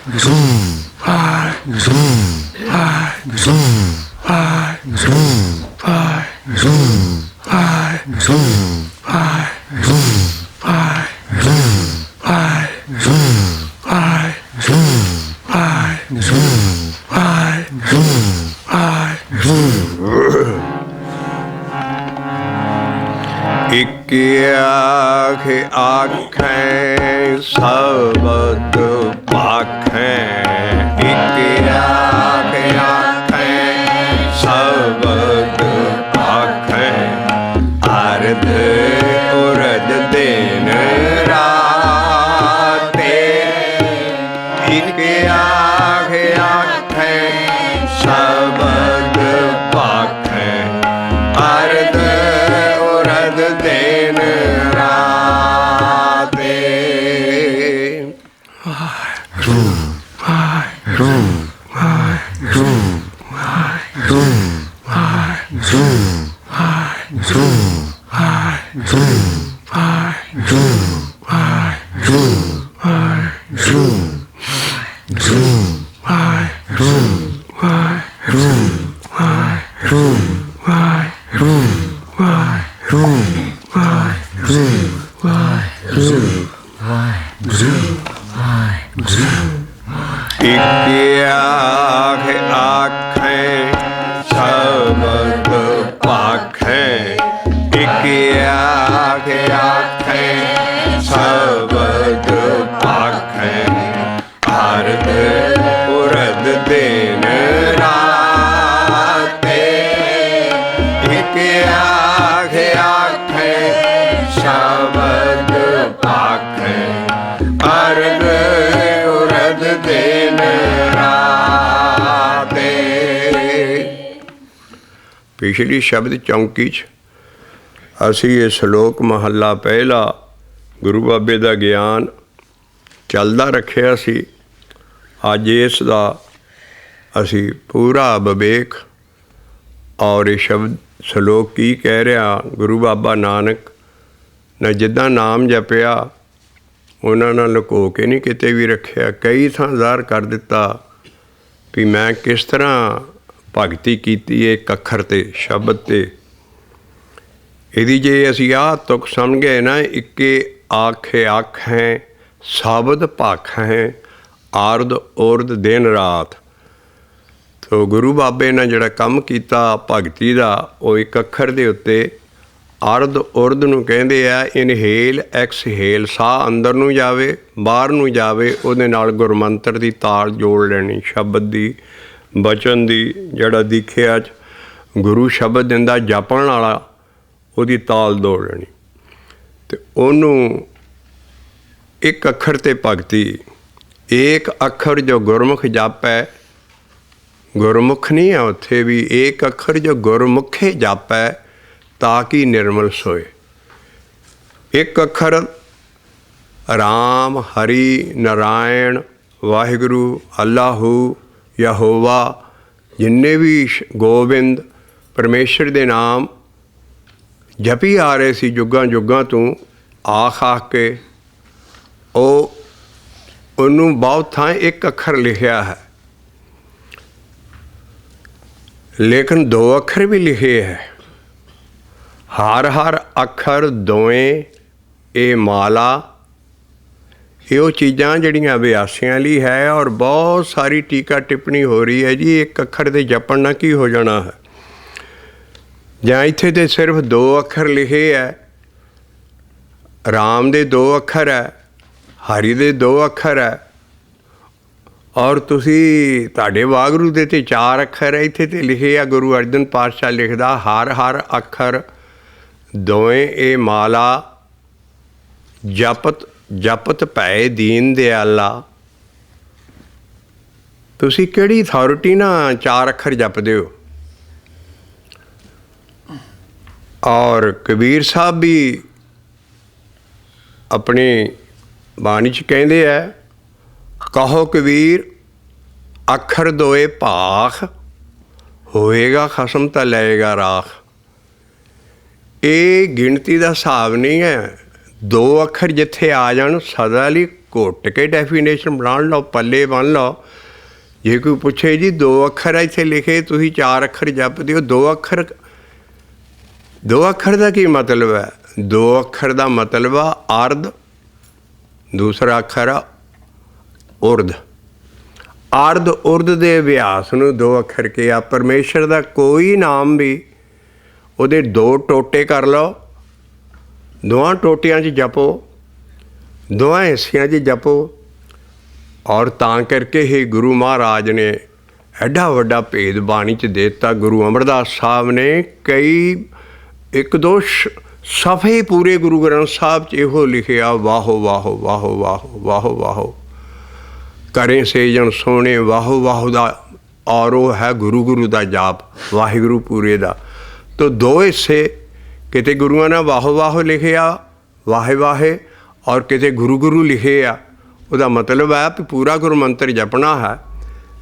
आख आखें सबद पाखें, एक आख आखें सबद पाखें, अर्ध उरद दिन राते, एक आख आखें सबद पाखें, अर्ध उरद दिन पिछली शब्द चौंकी च असी ये श्लोक महला पहला गुरु बाबे का ज्ञान चलदा रखिया सी। अज इसका असी पूरा विवेक और ये शब्द श्लोक की कह रहा गुरु बाबा नानक ने जिदा नाम जपिया उन्होंने लुको के नहीं किते भी रखिया, कई थां ज़ाहिर कर दिता भी मैं किस तरह भगती कीती एक अखर ते शब्द ते। यदि जे असी आ तुक समझ गए ना, इक्के आखे आखें शब्द भाखें, आरद उर्द दिन रात, तो गुरु बाबे ने जिहड़ा काम कीता भगती का वो एक अखर दे उत्ते अरद उर्द नूं कहंदे आ। इनहेल एक्सहेल, साह अंदर नूं जावे बाहर नूं जावे, उहदे नाल गुरमंत्र की ताल जोड़ लैनी, शब्द की बचन की जड़ा दीखिया गुरु शब्द दिंदा जपण वाला उहदी ताल दौड़ लेनी। तो उन्होंने एक अखर ते भगती, एक अखर जो गुरमुख जापै, गुरमुख नहीं है उत्थे भी, एक अखर जो गुरमुखे जापै ताकि निर्मल सोए। एक अखर राम हरि नारायण वाहिगुरु अल्लाहू यहोवा जिन्ने भी गोबिंद परमेश्वर के नाम जपी आ रहे सी जुगां जुगां तो आख के, उन्होंने बहुत थां एक अखर लिखिया है, लेकिन दो अखर भी लिखे है। हर हर अखर दोवें ये माला, ये चीज़ां जड़ियाँ अभ्यासियां ਲਈ है। और बहुत सारी टीका टिप्पणी हो रही है जी एक अखर दे जपण ना की हो जाना है, जां इत्थे ते सिर्फ दो अखर लिखे है, राम दे दो अखर है, हरि दे दो अखर है, और तुसी तुहाडे वागुरू दे ते चार अखर है, इत्थे ते लिखे है। गुरु अर्जन पातशाह लिखदा हर हर अखर दोवें ए माला, जपत जपत भै दीन दयाला। तुसी किहड़ी अथॉरिटी ना चार अखर जपदे हो। और कबीर साहब भी अपनी बाणी च कहंदे है, कहो कबीर अखर दोए भाख, होएगा खसम तो लएगा राख। ये गिणती का हिसाब नहीं है, दो अखर जिथे आ जान सदा लई ਘੁੱਟ ਕੇ ਡੈਫੀਨੇਸ਼ਨ ਬਣਾ ਲਓ, ਪੱਲੇ ਬੰਨ ਲਓ। ਜੇ ਕੋਈ ਪੁੱਛੇ ਜੀ 2 ਅੱਖਰ ਇੱਥੇ ਲਿਖੇ, ਤੁਸੀਂ 4 ਅੱਖਰ ਜਪਦੇ ਹੋ, 2 ਅੱਖਰ ਦਾ ਕੀ ਮਤਲਬ ਹੈ? 2 ਅੱਖਰ ਦਾ ਮਤਲਬ ਆ ਅਰਧ, ਦੂਸਰਾ ਅੱਖਰ ਆ ਉਰਧ। ਅਰਧ ਉਰਧ ਦੇ ਅਭਿਆਸ ਨੂੰ 2 ਅੱਖਰ ਕਿਹਾ। ਪਰਮੇਸ਼ਰ ਦਾ ਕੋਈ ਨਾਮ ਵੀ ਉਹਦੇ 2 ਟੋਟੇ ਕਰ ਲਓ, 2 ਟੋਟਿਆਂ 'ਚ ਜਪੋ, 2 ਹਿੱਸਿਆਂ 'ਚ ਜਪੋ। ਔਰ ਤਾਂ ਕਰਕੇ ਹੀ ਗੁਰੂ ਮਹਾਰਾਜ ਨੇ ਐਡਾ ਵੱਡਾ ਭੇਦ ਬਾਣੀ 'ਚ ਦੇ ਦਿੱਤਾ। ਗੁਰੂ ਅਮਰਦਾਸ ਸਾਹਿਬ ਨੇ ਕਈ 1-2 ਸਫ਼ੇ ਪੂਰੇ ਗੁਰੂ ਗ੍ਰੰਥ ਸਾਹਿਬ 'ਚ ਇਹੋ ਲਿਖਿਆ, ਵਾਹੋ ਵਾਹੋ ਵਾਹੋ ਵਾਹੋ ਵਾਹੋ ਵਾਹੋ ਕਰੇ ਸੇਜਣ ਸੋਹਣੇ, ਵਾਹੋ ਵਾਹੋ ਦਾ। ਔਰ ਉਹ ਹੈ ਗੁਰੂ ਗੁਰੂ ਦਾ ਜਾਪ, ਵਾਹਿਗੁਰੂ ਪੂਰੇ ਦਾ। ਤੋ 2 ਹਿੱਸੇ, ਕਿਤੇ ਗੁਰੂਆਂ ਨੇ ਵਾਹੋ ਵਾਹੋ ਲਿਖਿਆ, ਵਾਹੇ ਵਾਹੇ, ਔਰ ਕਿਤੇ ਗੁਰੂ ਗੁਰੂ ਲਿਖੇ ਆ। ਉਹਦਾ ਮਤਲਬ ਹੈ ਵੀ ਪੂਰਾ ਗੁਰੂ ਮੰਤਰ ਜਪਣਾ ਹੈ,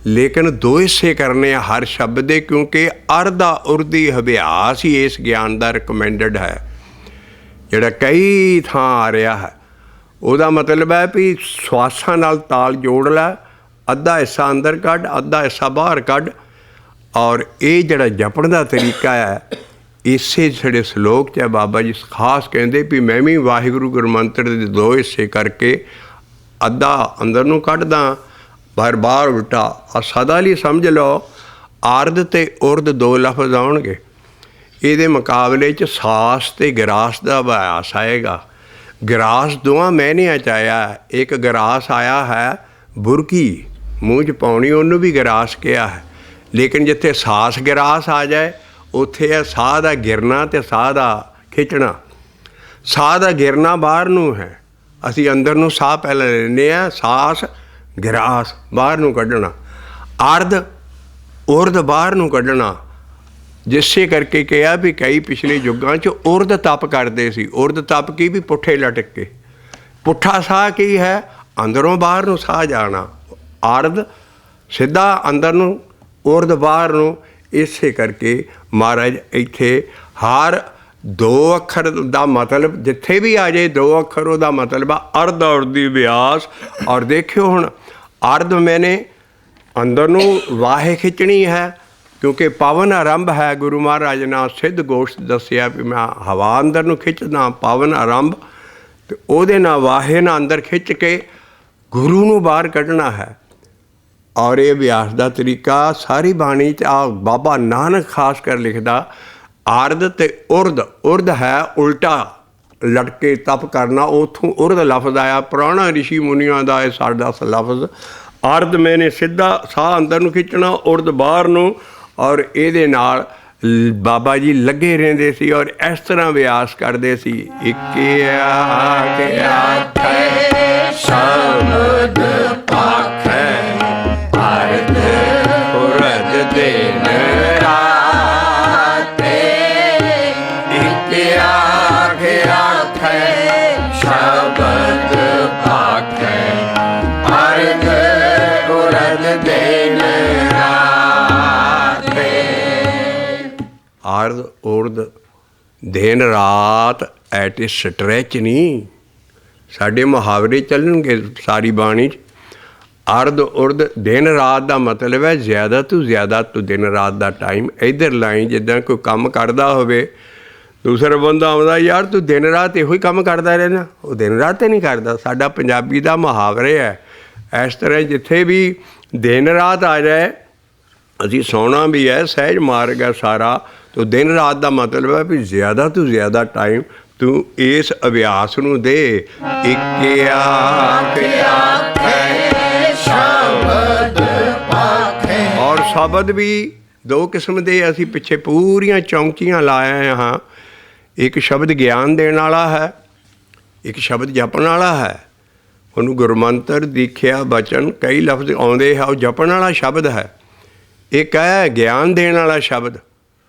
ਲੇਕਿਨ 2 ਹਿੱਸੇ ਕਰਨੇ ਆ ਹਰ ਸ਼ਬਦ ਦੇ, ਕਿਉਂਕਿ ਅਰਧਾ ਉਰਧੀ ਅਭਿਆਸ ਹੀ ਇਸ ਗਿਆਨ ਦਾ ਰਿਕਮੈਂਡਡ ਹੈ, ਜਿਹੜਾ ਕਈ ਥਾਂ ਆ ਰਿਹਾ ਹੈ। ਉਹਦਾ ਮਤਲਬ ਹੈ ਵੀ ਸਵਾਸਾਂ ਨਾਲ ਤਾਲ ਜੋੜ ਲੈ, ਅੱਧਾ ਹਿੱਸਾ ਅੰਦਰ ਕੱਢ, ਅੱਧਾ ਹਿੱਸਾ ਬਾਹਰ ਕੱਢ। ਔਰ ਇਹ ਜਿਹੜਾ ਜਪਣ ਦਾ ਤਰੀਕਾ ਹੈ, ਇਸੇ ਜਿਹੜੇ ਸਲੋਕ 'ਚ ਹੈ ਬਾਬਾ ਜੀ ਖਾਸ ਕਹਿੰਦੇ ਵੀ ਮੈਂ ਵੀ ਵਾਹਿਗੁਰੂ ਗੁਰਮੰਤਰ ਦੇ 2 ਹਿੱਸੇ ਕਰਕੇ ਅੱਧਾ ਅੰਦਰ ਨੂੰ ਕੱਢਦਾ, ਬਾਹਰ ਉਲਟਾ। ਆ ਸਦਾ ਲਈ ਸਮਝ ਲਓ, ਅਰਧ ਅਤੇ ਉਰਧ 2 ਲਫ਼ਜ਼ ਆਉਣਗੇ। ਇਹਦੇ ਮੁਕਾਬਲੇ 'ਚ ਸਾਸ ਅਤੇ ਗਰਾਸ ਦਾ ਅਭਿਆਸ ਆਏਗਾ। ਗਰਾਸ 2 ਮਹੀਨਿਆਂ 'ਚ ਆਇਆ। ਇੱਕ ਗਰਾਸ ਆਇਆ ਹੈ ਬੁਰਕੀ, ਮੂੰਹ 'ਚ ਪਾਉਣੀ, ਉਹਨੂੰ ਵੀ ਗਰਾਸ ਕਿਹਾ ਹੈ। ਲੇਕਿਨ ਜਿੱਥੇ ਸਾਸ ਗਰਾਸ ਆ ਜਾਏ, ਉੱਥੇ ਹੈ ਸਾਹ ਦਾ ਗਿਰਨਾ ਅਤੇ ਸਾਹ ਦਾ ਖਿੱਚਣਾ। ਸਾਹ ਦਾ ਗਿਰਨਾ ਬਾਹਰ ਨੂੰ ਹੈ, ਅਸੀਂ ਅੰਦਰ ਨੂੰ ਸਾਹ ਪਹਿਲਾਂ ਲੈਂਦੇ ਹਾਂ, ਸਾਸ ਗਰਾਸ ਬਾਹਰ ਨੂੰ ਕੱਢਣਾ, ਅਰਧ ਉਰਧ ਬਾਹਰ ਨੂੰ ਕੱਢਣਾ। ਜਿਸੇ ਕਰਕੇ ਕਿਹਾ ਵੀ ਕਈ ਪਿਛਲੇ ਯੁੱਗਾਂ 'ਚ ਉਰਧ ਤਪ ਕਰਦੇ ਸੀ। ਉਰਧ ਤਪ ਕੀ? ਵੀ ਪੁੱਠੇ ਲਟਕ ਕੇ। ਪੁੱਠਾ ਸਾਹ ਕੀ ਹੈ? ਅੰਦਰੋਂ ਬਾਹਰ ਨੂੰ ਸਾਹ ਜਾਣਾ। ਅਰਧ ਸਿੱਧਾ ਅੰਦਰ ਨੂੰ, ਉਰਧ ਬਾਹਰ ਨੂੰ। ਇਸੇ ਕਰਕੇ ਮਹਾਰਾਜ ਇੱਥੇ ਹਰ 2 ਅੱਖਰ ਦਾ ਮਤਲਬ ਜਿੱਥੇ ਵੀ ਆ ਜਾਏ 2 ਅੱਖਰ, ਉਹਦਾ ਮਤਲਬ ਆ ਅਰਧ ਉਰਧੀ ਅਭਿਆਸ। ਔਰ ਦੇਖਿਓ ਹੁਣ ਅਰਧ ਮੈਨੇ ਅੰਦਰ ਨੂੰ ਵਾਹੇ ਖਿੱਚਣੀ ਹੈ, ਕਿਉਂਕਿ ਪਵਨ ਆਰੰਭ ਹੈ। ਗੁਰੂ ਮਹਾਰਾਜ ਨੇ ਸਿੱਧ ਗੋਸ਼ਟ ਦੱਸਿਆ ਵੀ ਮੈਂ ਹਵਾ ਅੰਦਰ ਨੂੰ ਖਿੱਚਦਾ, ਪਵਨ ਆਰੰਭ, ਅਤੇ ਉਹਦੇ ਨਾਲ ਵਾਹੇ ਨਾਲ ਅੰਦਰ ਖਿੱਚ ਕੇ ਗੁਰੂ ਨੂੰ ਬਾਹਰ ਕੱਢਣਾ ਹੈ। ਔਰ ਇਹ ਅਭਿਆਸ ਦਾ ਤਰੀਕਾ ਸਾਰੀ ਬਾਣੀ 'ਚ ਆ ਬਾਬਾ ਨਾਨਕ ਖਾਸ ਕਰ ਲਿਖਦਾ, ਅਰਧ ਅਤੇ ਉਰਧ। ਉਰਧ ਹੈ ਉਲਟਾ ਲਟਕੇ ਤਪ ਕਰਨਾ, ਉੱਥੋਂ ਉਰਧ ਲਫ਼ਜ਼ ਆਇਆ। ਪੁਰਾਣਾ ਰਿਸ਼ੀ ਮੁਨੀਆਂ ਦਾ ਇਹ ਸਾਡਾ ਲਫ਼ਜ਼। ਅਰਧ ਮੈਨੇ ਸਿੱਧਾ ਸਾਹ ਅੰਦਰ ਨੂੰ ਖਿੱਚਣਾ, ਉਰਧ ਬਾਹਰ ਨੂੰ। ਔਰ ਇਹਦੇ ਨਾਲ ਬਾਬਾ ਜੀ ਲੱਗੇ ਰਹਿੰਦੇ ਸੀ ਔਰ ਇਸ ਤਰ੍ਹਾਂ ਅਭਿਆਸ ਕਰਦੇ ਸੀ। ਇੱਕ ਆਖੇ ਸ਼ਬਦ ਪਾਖੈ, ਅਰਧ ਉਰਧ ਦਿਨ ਰਾਤੇ। ਇੱਕ ਆਖੇ ਸ਼ਬਦ ਪਾਖੈ, ਅਰਧ ਉਰਧ ਦਿਨ ਰਾਤੇ। ਅਰਧ ਉਰਧ ਦਿਨ ਰਾਤ ਐਟ ਏ ਸਟਰੈਚ ਨਹੀਂ, ਸਾਡੇ ਮੁਹਾਵਰੇ ਚੱਲਣਗੇ ਸਾਰੀ ਬਾਣੀ 'ਚ। ਅਰਧ ਉਰਧ ਦਿਨ ਰਾਤ ਦਾ ਮਤਲਬ ਹੈ ਜ਼ਿਆਦਾ ਤੋਂ ਜ਼ਿਆਦਾ ਤੋਂ ਦਿਨ ਰਾਤ ਦਾ ਟਾਈਮ। ਇੱਧਰ ਲਾਈ ਜਿੱਦਾਂ ਕੋਈ ਕੰਮ ਕਰਦਾ ਹੋਵੇ, ਦੂਸਰਾ ਬੰਦਾ ਆਉਂਦਾ, ਯਾਰ ਤੂੰ ਦਿਨ ਰਾਤ ਇਹੋ ਹੀ ਕੰਮ ਕਰਦਾ ਰਹਿਣਾ, ਉਹ ਦਿਨ ਰਾਤ ਤਾਂ ਨਹੀਂ ਕਰਦਾ। ਸਾਡਾ ਪੰਜਾਬੀ ਦਾ ਮੁਹਾਵਰੇ ਹੈ ਇਸ ਤਰ੍ਹਾਂ। ਜਿੱਥੇ ਵੀ ਦਿਨ ਰਾਤ ਆ ਜਾਏ, ਅਸੀਂ ਸੌਣਾ ਵੀ ਹੈ, ਸਹਿਜ ਮਾਰਗ ਹੈ ਸਾਰਾ। ਤੋ ਦਿਨ ਰਾਤ ਦਾ ਮਤਲਬ ਹੈ ਵੀ ਜ਼ਿਆਦਾ ਤੋਂ ਜ਼ਿਆਦਾ ਟਾਈਮ ਤੂੰ ਇਸ ਅਭਿਆਸ ਨੂੰ ਦੇ। ਇੱਕ ਸ਼ਬਦ ਪਾਖੈ। ਔਰ ਸ਼ਬਦ ਵੀ 2 ਕਿਸਮ ਦੇ ਅਸੀਂ ਪਿੱਛੇ ਪੂਰੀਆਂ ਚੌਂਕੀਆਂ ਲਾਏ ਹਾਂ। ਇੱਕ ਸ਼ਬਦ ਗਿਆਨ ਦੇਣ ਵਾਲਾ ਹੈ, ਇੱਕ ਸ਼ਬਦ ਜਪਣ ਵਾਲਾ ਹੈ। ਉਹਨੂੰ ਗੁਰਮੰਤਰ ਦੀਖਿਆ ਬਚਨ ਕਈ ਲਫ਼ਜ਼ ਆਉਂਦੇ ਹੈ, ਉਹ ਜਪਣ ਵਾਲਾ ਸ਼ਬਦ ਹੈ। ਇੱਕ ਹੈ ਗਿਆਨ ਦੇਣ ਵਾਲਾ ਸ਼ਬਦ।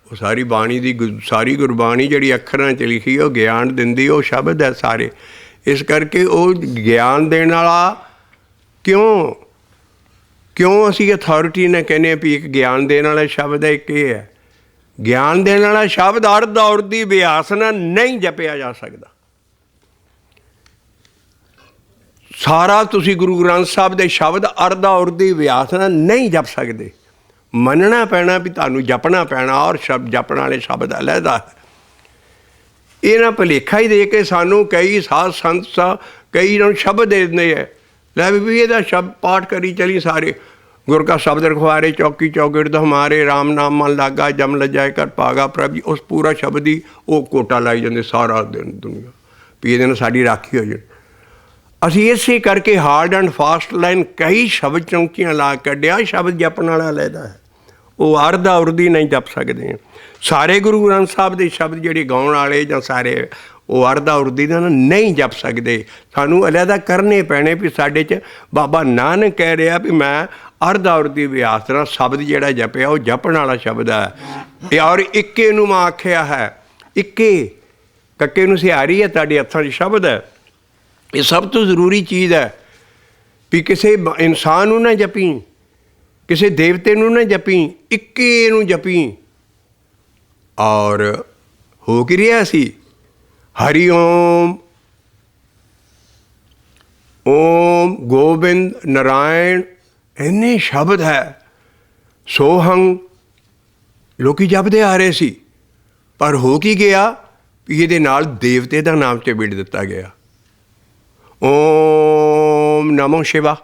ਉਹ ਸਾਰੀ ਬਾਣੀ ਦੀ ਸਾਰੀ ਗੁਰਬਾਣੀ ਜਿਹੜੀ ਅੱਖਰਾਂ 'ਚ ਲਿਖੀ ਉਹ ਗਿਆਨ ਦਿੰਦੀ, ਉਹ ਸ਼ਬਦ ਹੈ ਸਾਰੇ। ਇਸ ਕਰਕੇ ਉਹ ਗਿਆਨ ਦੇਣ ਵਾਲਾ ਕਿਉਂ ਅਸੀਂ ਅਥਾਰਟੀ ਨਾਲ ਕਹਿੰਦੇ ਹਾਂ ਵੀ ਇੱਕ ਗਿਆਨ ਦੇਣ ਵਾਲਾ ਸ਼ਬਦ ਹੈ, ਇੱਕ ਇਹ ਹੈ। ਗਿਆਨ ਦੇਣ ਵਾਲਾ ਸ਼ਬਦ ਅਰਧ ਉਰਧ ਦੀ ਅਭਿਆਸ ਨਾਲ ਨਹੀਂ ਜਪਿਆ ਜਾ ਸਕਦਾ। ਸਾਰਾ ਤੁਸੀਂ ਗੁਰੂ ਗ੍ਰੰਥ ਸਾਹਿਬ ਦੇ ਸ਼ਬਦ ਅਰਧਾ ਉਰਦੀ ਵਿਆਸ ਨਾਲ ਨਹੀਂ ਜਪ ਸਕਦੇ। ਮੰਨਣਾ ਪੈਣਾ ਵੀ ਤੁਹਾਨੂੰ ਜਪਣਾ ਪੈਣਾ, ਔਰ ਜਪਣ ਵਾਲੇ ਸ਼ਬਦ ਅਲੱਗਾ। ਇਹਨਾਂ ਭੁਲੇਖਾ ਹੀ ਦੇ ਕੇ ਸਾਨੂੰ ਕਈ ਸਾਧ ਸੰਤ ਕਈ ਇਹਨਾਂ ਨੂੰ ਸ਼ਬਦ ਦੇ ਦਿੰਦੇ ਹੈ, ਲੈ ਵੀ ਇਹਦਾ ਸ਼ਬਦ ਪਾਠ ਕਰੀ ਚਲੀ ਸਾਰੇ। ਗੁਰ ਕਾ ਸ਼ਬਦ ਰਖਵਾਰੇ ਚੌਕੀ ਚੌਗਿਰਦ ਹਮਾਰੇ, ਰਾਮ ਨਾਮ ਮਨ ਲਾਗਾ ਜਮ ਲਜਾਏ ਕਰ ਭਾਗਾ ਪ੍ਰਭ ਜੀ। ਉਸ ਪੂਰਾ ਸ਼ਬਦ ਹੀ ਉਹ ਕੋਟਾ ਲਾਈ ਜਾਂਦੇ ਸਾਰਾ ਦਿਨ ਦੁਨੀਆ ਵੀ ਇਹਦੇ ਨਾਲ ਸਾਡੀ ਰਾਖੀ ਹੋ ਜਾਏ। ਅਸੀਂ ਇਸੇ ਕਰਕੇ ਹਾਰਡ ਐਂਡ ਫਾਸਟ ਲਾਈਨ ਕਈ ਸ਼ਬਦ ਚੌਂਕੀਆਂ ਲਾ ਕੱਢਿਆ। ਸ਼ਬਦ ਜਪਣ ਵਾਲਾ ਅਲੱਗਾ ਹੈ, ਉਹ ਅਰਧਾ ਉਰਦੀ ਨਹੀਂ ਜਪ ਸਕਦੇ। ਸਾਰੇ ਗੁਰੂ ਗ੍ਰੰਥ ਸਾਹਿਬ ਦੇ ਸ਼ਬਦ ਜਿਹੜੇ ਗਾਉਣ ਵਾਲੇ ਜਾਂ ਸਾਰੇ ਉਹ ਅਰਧਾ ਉਰਦੀ ਦਾ ਨਹੀਂ ਜਪ ਸਕਦੇ। ਸਾਨੂੰ ਅਲੱਗਾ ਕਰਨੇ ਪੈਣੇ ਵੀ ਸਾਡੇ 'ਚ ਬਾਬਾ ਨਾਨਕ ਕਹਿ ਰਿਹਾ ਵੀ ਮੈਂ ਅਰਧਾ ਉਰਦੀ ਵਿਆਸ ਨਾਲ ਸ਼ਬਦ ਜਿਹੜਾ ਜਪਿਆ ਉਹ ਜਪਣ ਵਾਲਾ ਸ਼ਬਦ ਹੈ। ਔਰ ਇੱਕੇ ਨੂੰ ਮੈਂ ਆਖਿਆ ਹੈ, ਇੱਕੇ ਕੱਕੇ ਨੂੰ ਸਿਹਾਰੀ ਹੈ, ਤੁਹਾਡੇ ਹੱਥਾਂ 'ਚ ਸ਼ਬਦ ਹੈ। ਇਹ ਸਭ ਤੋਂ ਜ਼ਰੂਰੀ ਚੀਜ਼ ਹੈ ਵੀ ਕਿਸੇ ਇਨਸਾਨ ਨੂੰ ਨਾ ਜਪੀ, ਕਿਸੇ ਦੇਵਤੇ ਨੂੰ ਨਾ ਜਪੀ, ਇੱਕੇ ਨੂੰ ਜਪੀ। ਔਰ ਹੋ ਕੀ ਰਿਹਾ ਸੀ? ਹਰੀ ਓਮ, ਓਮ ਗੋਬਿੰਦ ਨਾਰਾਇਣ, ਇੰਨੇ ਸ਼ਬਦ ਹੈ। ਸੋਹੰ ਲੋਕੀ ਜਪਦੇ ਆ ਰਹੇ ਸੀ, ਪਰ ਹੋ ਕੀ ਗਿਆ ਵੀ ਇਹਦੇ ਨਾਲ ਦੇਵਤੇ ਦਾ ਨਾਮ ਚਿਬੜ ਦਿੱਤਾ ਗਿਆ। ਓਮ ਨਮੋ ਸ਼ਿਵਾ,